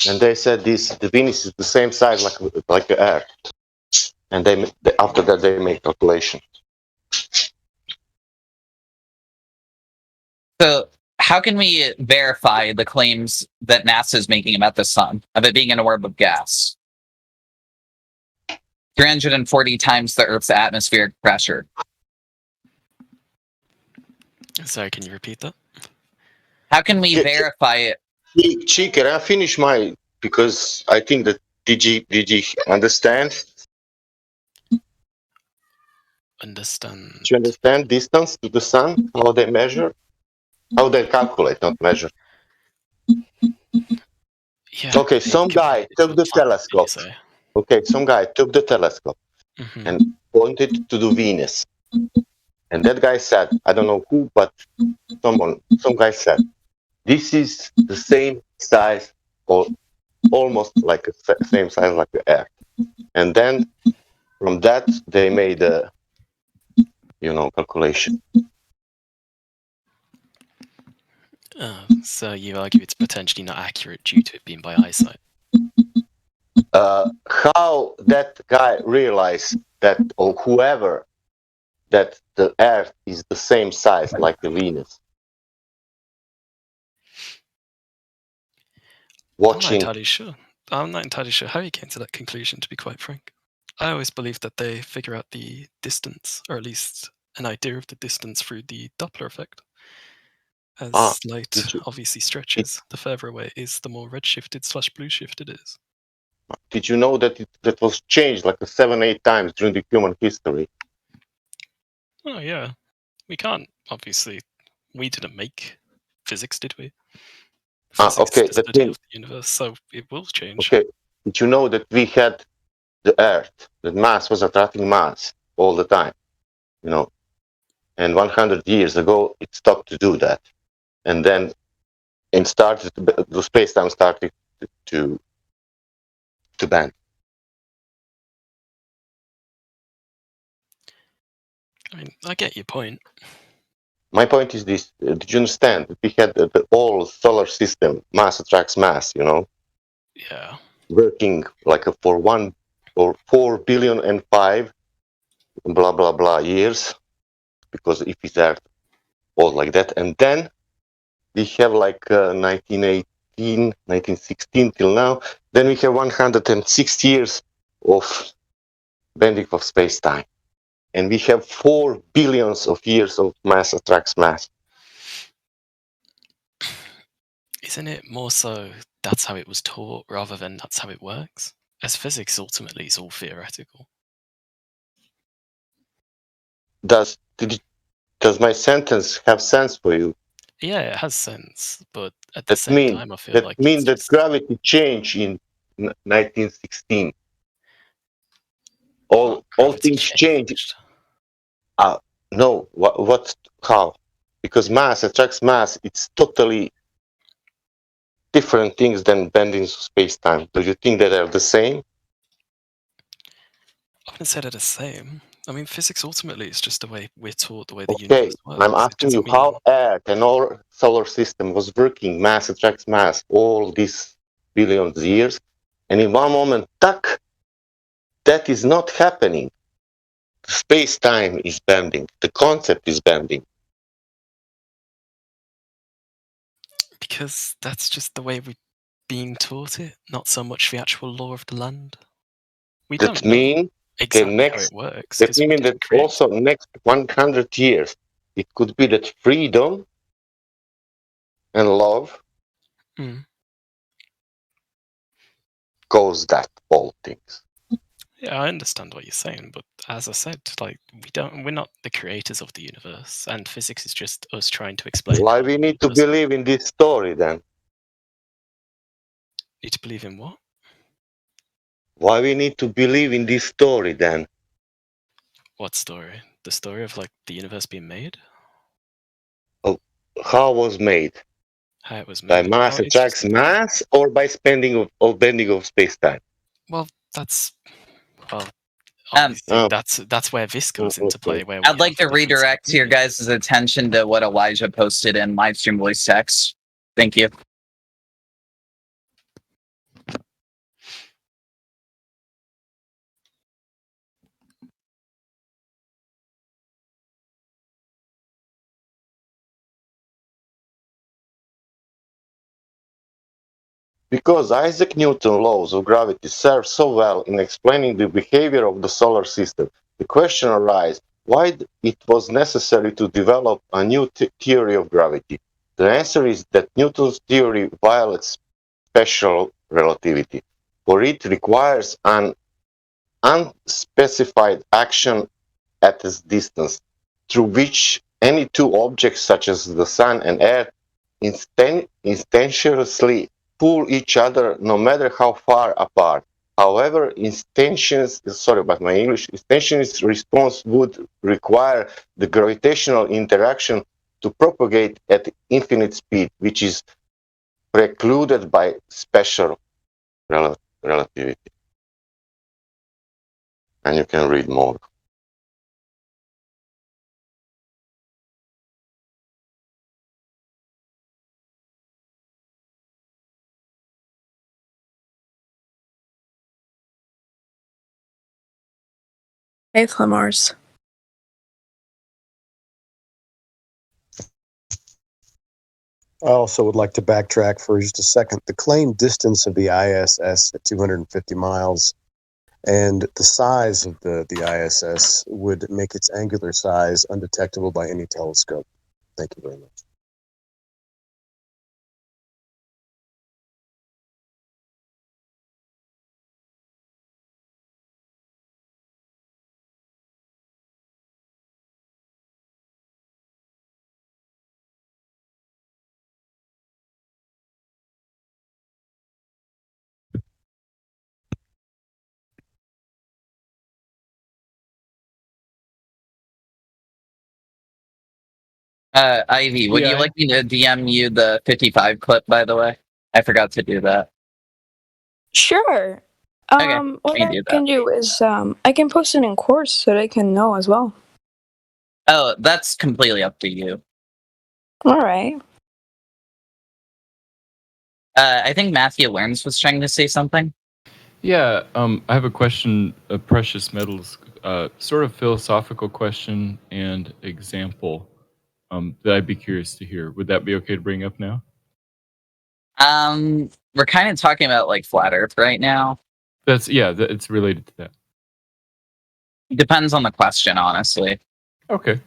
and they said the Venus is the same size like the Earth, and after that they make calculation. So, how can we verify the claims that NASA is making about the sun, of it being an orb of gas? 340 times the Earth's atmospheric pressure. Sorry, can you repeat that? How can we verify it? Chi, can I finish because I think that Did you understand? Understand. Do you understand distance to the sun? How they measure? How they calculate, not measure. Yeah. Okay, some guy took the telescope. Okay, some guy took the telescope and pointed to the Venus. And that guy said, I don't know who, but some guy said, this is the same size, or almost like the same size like the Earth. And then from that they made a, calculation. So you argue it's potentially not accurate due to it being by eyesight. How that guy realized that, or whoever, that the Earth is the same size like the Venus? Watching. I'm not entirely sure how he came to that conclusion, to be quite frank. I always believed that they figure out the distance, or at least an idea of the distance, through the Doppler effect. As light obviously stretches, the further away it is, the more redshifted/blue shifted it is. Did you know that that was changed like 7-8 times during the human history? Oh yeah, we can't obviously. We didn't make physics, did we? Okay, the study of the universe, so it will change. Okay, did you know that we had the Earth, the mass was attracting mass all the time, and 100 years ago it stopped to do that, and then the space-time started to bend. I mean, I get your point. My point is this: did you understand that we had the whole solar system, mass attracts mass, Yeah. working like for 1 or 4 billion and 5 blah blah blah years, because if it's Earth all like that, and then we have like 1918, 1916 till now, then we have 106 years of bending of space-time, and we have 4 billions of years of mass attracts mass. Isn't it more so that's how it was taught rather than that's how it works? As physics ultimately is all theoretical. Does my sentence have sense for you? Yeah, it has sense, but at the same time I feel like that means that gravity changed in 1916. All things changed. No, how? Because mass attracts mass. It's totally different things than bending space-time. Do you think that they're the same? I wouldn't say they're the same. I mean, physics ultimately is just the way we're taught, the way the universe works. I'm asking you how Earth and our solar system was working. Mass attracts mass all these billions of years, and in one moment, tuck, that is not happening. Space-time is bending. The concept is bending. Because that's just the way we're being taught it, not so much the actual law of the land. We don't know exactly how it works. That means that also next 100 years, it could be that freedom and love goes that all things. Yeah, I understand what you're saying, but as I said, like we're not the creators of the universe, and physics is just us trying to explain. Why we need to believe in this story then? Need to believe in what? Why we need to believe in this story then? What story? The story of like the universe being made? Oh, how it was made? How it was made? By mass attracts mass, or by bending of space-time? Well, that's that's where this comes into play. Where I'd like to redirect your guys' attention to what Elijah posted in livestream voice text. Thank you. Because Isaac Newton's laws of gravity serve so well in explaining the behavior of the solar system, the question arises why it was necessary to develop a new theory of gravity. The answer is that Newton's theory violates special relativity. for it requires an unspecified action at a distance, through which any two objects such as the Sun and Earth instantaneously pull each other no matter how far apart. However, instantaneous response would require the gravitational interaction to propagate at infinite speed, which is precluded by special relativity. And you can read more. Hey, Flamars. I also would like to backtrack for just a second. The claimed distance of the ISS at 250 miles and the size of the ISS would make its angular size undetectable by any telescope. Thank you very much. Ivy, would you like me to DM you the 55 clip, by the way? I forgot to do that. Sure. Okay, What we I do can that. do is I can post it in course so they can know as well. Oh, that's completely up to you. All right. I think Matthew Learns was trying to say something. Yeah, I have a question of precious metals, sort of philosophical question and example that I'd be curious to hear. Would that be okay to bring up now? We're kind of talking about like flat Earth right now. It's related to that. Depends on the question, honestly. Okay.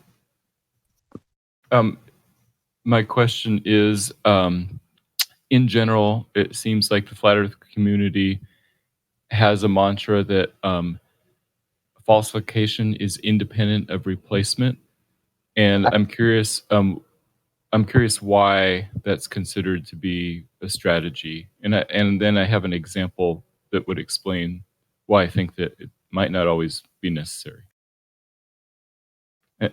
My question is, in general, it seems like the flat Earth community has a mantra that falsification is independent of replacement, and I'm curious why that's considered to be a strategy, and then I have an example that would explain why I think that it might not always be necessary.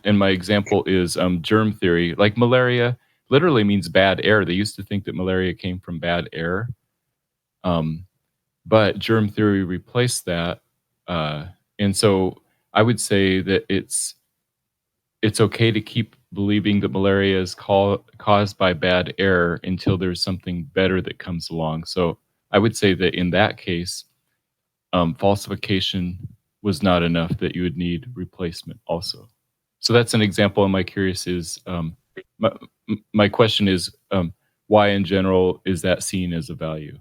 And my example is germ theory. Like malaria literally means bad air. They used to think that malaria came from bad air. But germ theory replaced that. And so I would say that it's okay to keep believing that malaria is caused by bad air until there's something better that comes along. So I would say that in that case, falsification was not enough, that you would need replacement also. So that's an example. And my curious is, my question is, why in general is that seen as a value?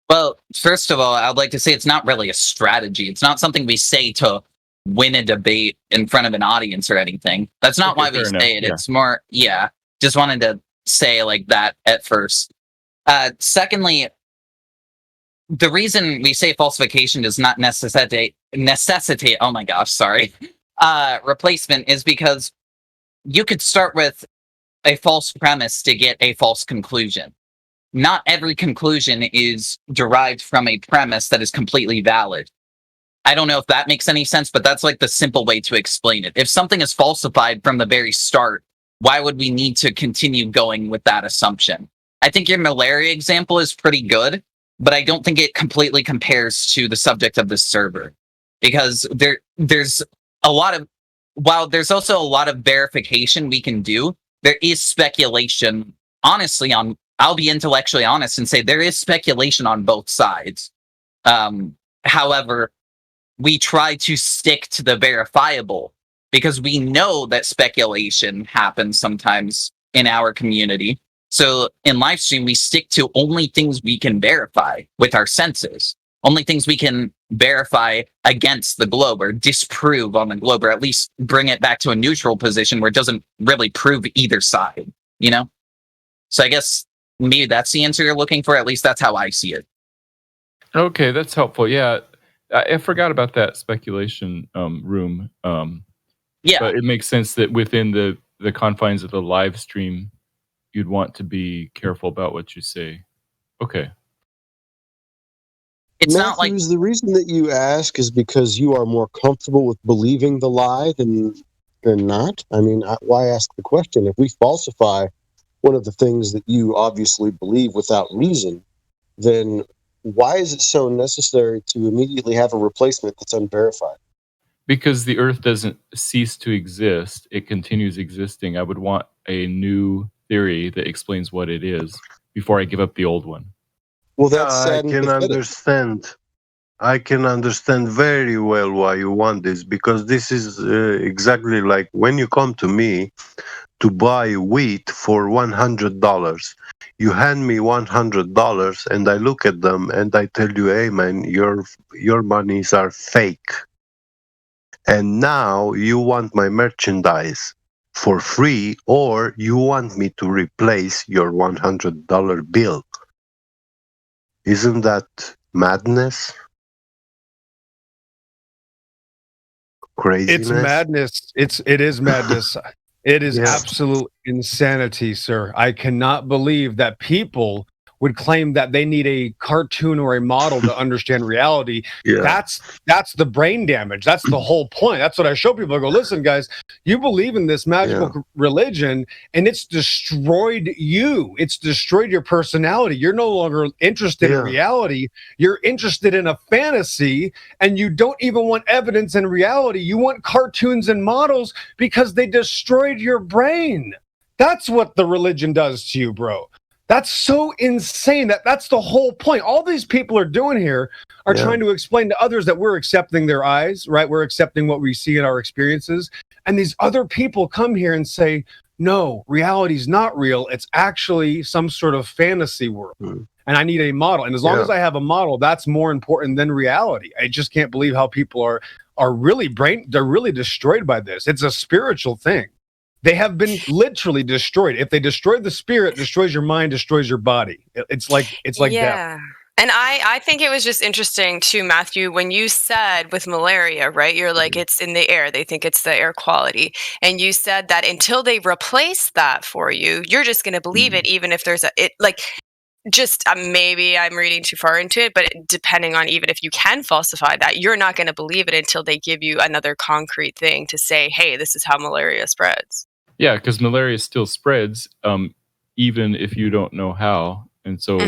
Well, first of all, I'd like to say it's not really a strategy. It's not something we say to win a debate in front of an audience or anything. That's not why we say it. Yeah. It's more, just wanted to say like that at first. Secondly, the reason we say falsification does not necessitate, oh my gosh, sorry, replacement is because you could start with a false premise to get a false conclusion. Not every conclusion is derived from a premise that is completely valid. I don't know if that makes any sense, but that's like the simple way to explain it. If something is falsified from the very start, why would we need to continue going with that assumption? I think your malaria example is pretty good, but I don't think it completely compares to the subject of this server. Because there's a lot of, while there's also a lot of verification we can do, there is speculation, honestly, on, I'll be intellectually honest and say there is speculation on both sides. However, we try to stick to the verifiable because we know that speculation happens sometimes in our community. So in Livestream, we stick to only things we can verify with our senses, only things we can verify against the globe or disprove on the globe, or at least bring it back to a neutral position where it doesn't really prove either side, you know? So I guess maybe that's the answer you're looking for. At least that's how I see it. Okay, that's helpful. Yeah, I forgot about that speculation room. Yeah, but it makes sense that within the confines of the live stream, you'd want to be careful about what you say. Okay. It's Matthews, not like the reason that you ask is because you are more comfortable with believing the lie than not. I mean, why ask the question? If we falsify one of the things that you obviously believe without reason, then why is it so necessary to immediately have a replacement that's unverified? Because the Earth doesn't cease to exist, it continues existing. I would want a new theory that explains what it is before I give up the old one. Well, that's I can understand. I can understand very well why you want this, because this is exactly like when you come to me to buy wheat for $100. You hand me $100 and I look at them and I tell you, hey man, your monies are fake. And now you want my merchandise for free, or you want me to replace your $100 bill. Isn't that madness? Craziness? It's madness. It is madness. It is absolute insanity, sir. I cannot believe that people would claim that they need a cartoon or a model to understand reality. That's the brain damage. That's the whole point. That's what I show people. I go, listen, guys, you believe in this magical religion, and it's destroyed you. It's destroyed your personality. You're no longer interested in reality. You're interested in a fantasy, and you don't even want evidence in reality. You want cartoons and models because they destroyed your brain. That's what the religion does to you, bro. That's so insane. That's the whole point. All these people are doing here are trying to explain to others that we're accepting their eyes, right? We're accepting what we see in our experiences. And these other people come here and say, no, reality's not real. It's actually some sort of fantasy world. And I need a model. And as long as I have a model, that's more important than reality. I just can't believe how people are really they're really destroyed by this. It's a spiritual thing. They have been literally destroyed. If they destroy the spirit, destroys your mind, destroys your body. It's like death. And I think it was just interesting too, Matthew, when you said with malaria, right? You're like, it's in the air. They think it's the air quality. And you said that until they replace that for you, you're just going to believe it, even if there's maybe I'm reading too far into it, but depending on even if you can falsify that, you're not going to believe it until they give you another concrete thing to say, hey, this is how malaria spreads. Yeah, because malaria still spreads, even if you don't know how. And so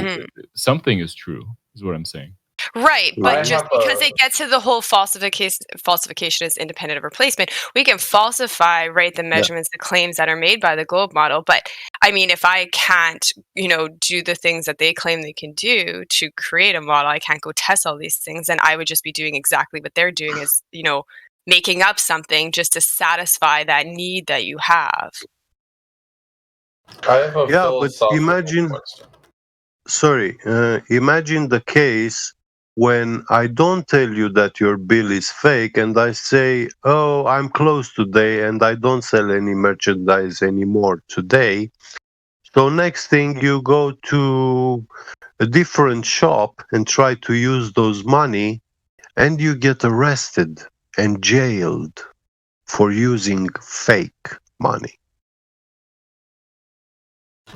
something is true, is what I'm saying. Right, but just because it gets to the whole falsification is independent of replacement, we can falsify, right, the measurements, the claims that are made by the globe model. But I mean, if I can't, do the things that they claim they can do to create a model, I can't go test all these things, then I would just be doing exactly what they're doing is, making up something just to satisfy that need that you have. I have but imagine the case when I don't tell you that your bill is fake and I say, oh, I'm closed today and I don't sell any merchandise anymore today. So next thing you go to a different shop and try to use those money and you get arrested and jailed for using fake money.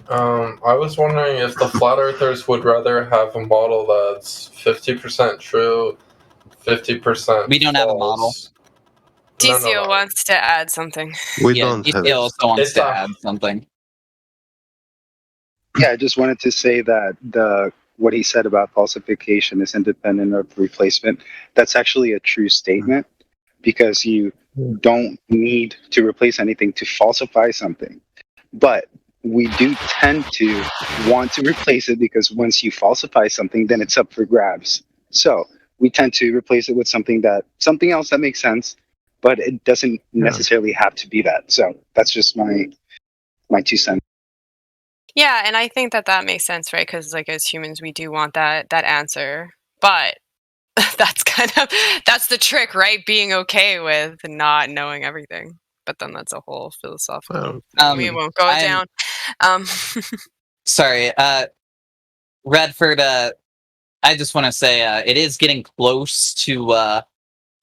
I was wondering if the flat earthers would rather have a model that's 50% true, 50% We don't have a model. DCO wants to add something. DCO also wants to add something. Yeah, I just wanted to say that what he said about falsification is independent of replacement. That's actually a true statement, because you don't need to replace anything to falsify something. But we do tend to want to replace it because once you falsify something, then it's up for grabs. So we tend to replace it with something else that makes sense, but it doesn't necessarily have to be that. So that's just my 2 cents. Yeah, and I think that makes sense, right? Because as humans, we do want that answer, but that's the trick, right? Being okay with not knowing everything. But then that's a whole philosophical. We won't go down. Sorry, Redford. I just want to say it is getting close to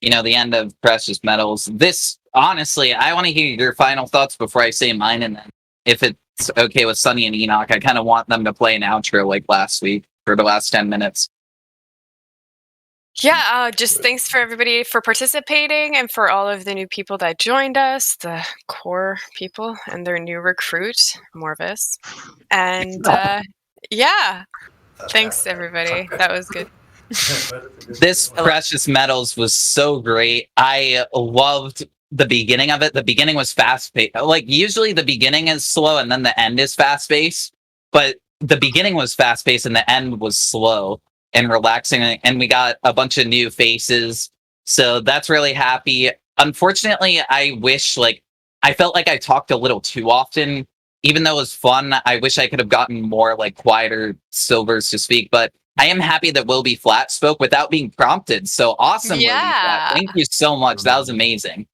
the end of Precious Metals. This, honestly, I want to hear your final thoughts before I say mine, and then if it's okay with Sunny and Enoch, I kind of want them to play an outro like last week for the last 10 minutes. Yeah, just thanks for everybody for participating and for all of the new people that joined us, the core people and their new recruit, Morvis. And yeah, thanks everybody. That was good. This Precious Metals was so great. I loved the beginning of it. The beginning was fast-paced. Like, usually the beginning is slow and then the end is fast-paced. But the beginning was fast-paced and the end was slow and relaxing. And we got a bunch of new faces. So that's really happy. Unfortunately, I wish, I felt like I talked a little too often. Even though it was fun, I wish I could have gotten more, quieter silvers to speak. But I am happy that Wilby Flat spoke without being prompted. So awesome, Wilby Flat. Thank you so much. That was amazing.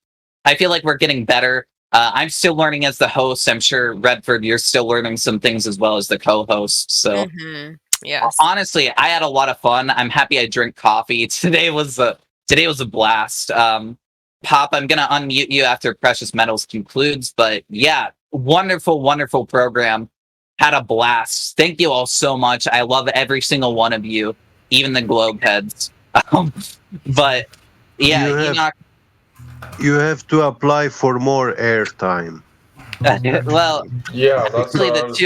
I feel like we're getting better. I'm still learning as the host. I'm sure, Redford, you're still learning some things as well as the co-host. So yes. Honestly, I had a lot of fun. I'm happy I drank coffee. Today was a blast. Pop, I'm going to unmute you after Precious Metals concludes. But yeah, wonderful, wonderful program. Had a blast. Thank you all so much. I love every single one of you, even the globe heads. But yeah, Enoch. You have to apply for more airtime. Well, yeah, that's actually what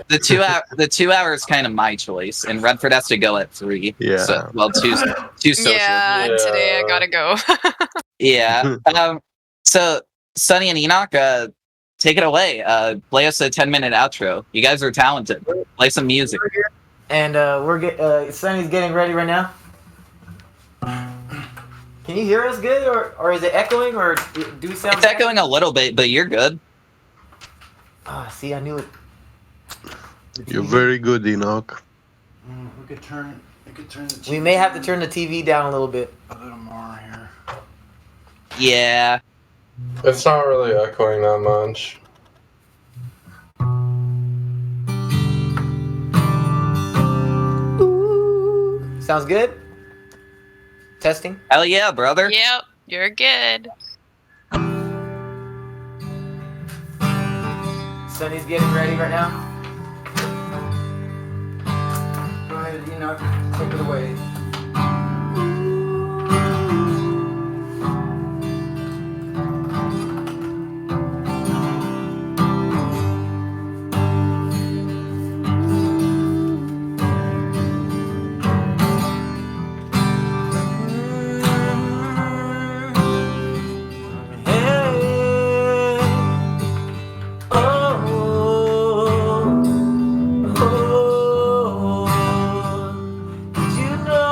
the 2 hours kind of my choice, and Redford has to go at 3. Yeah. So, well, two social. Yeah, today I gotta go. Yeah. So Sunny and Enoch, take it away. Play us a 10-minute outro. You guys are talented. Play some music. And Sunny's getting ready right now. Can you hear us good, or is it echoing, or do we sound? It's echoing a little bit, but you're good. See, I knew it. You're very good, Enoch. We could turn the TV. We may have to turn the TV down a little bit. A little more here. Yeah. It's not really echoing that much. Sounds good? Testing? Hell yeah, brother. Yep, you're good. Sunny's getting ready right now. Go ahead, Enoch. Take it away. Did you know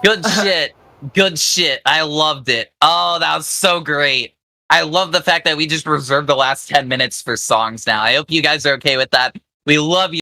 Good shit. Good shit. I loved it. Oh, that was so great. I love the fact that we just reserved the last 10 minutes for songs now. I hope you guys are okay with that. We love you.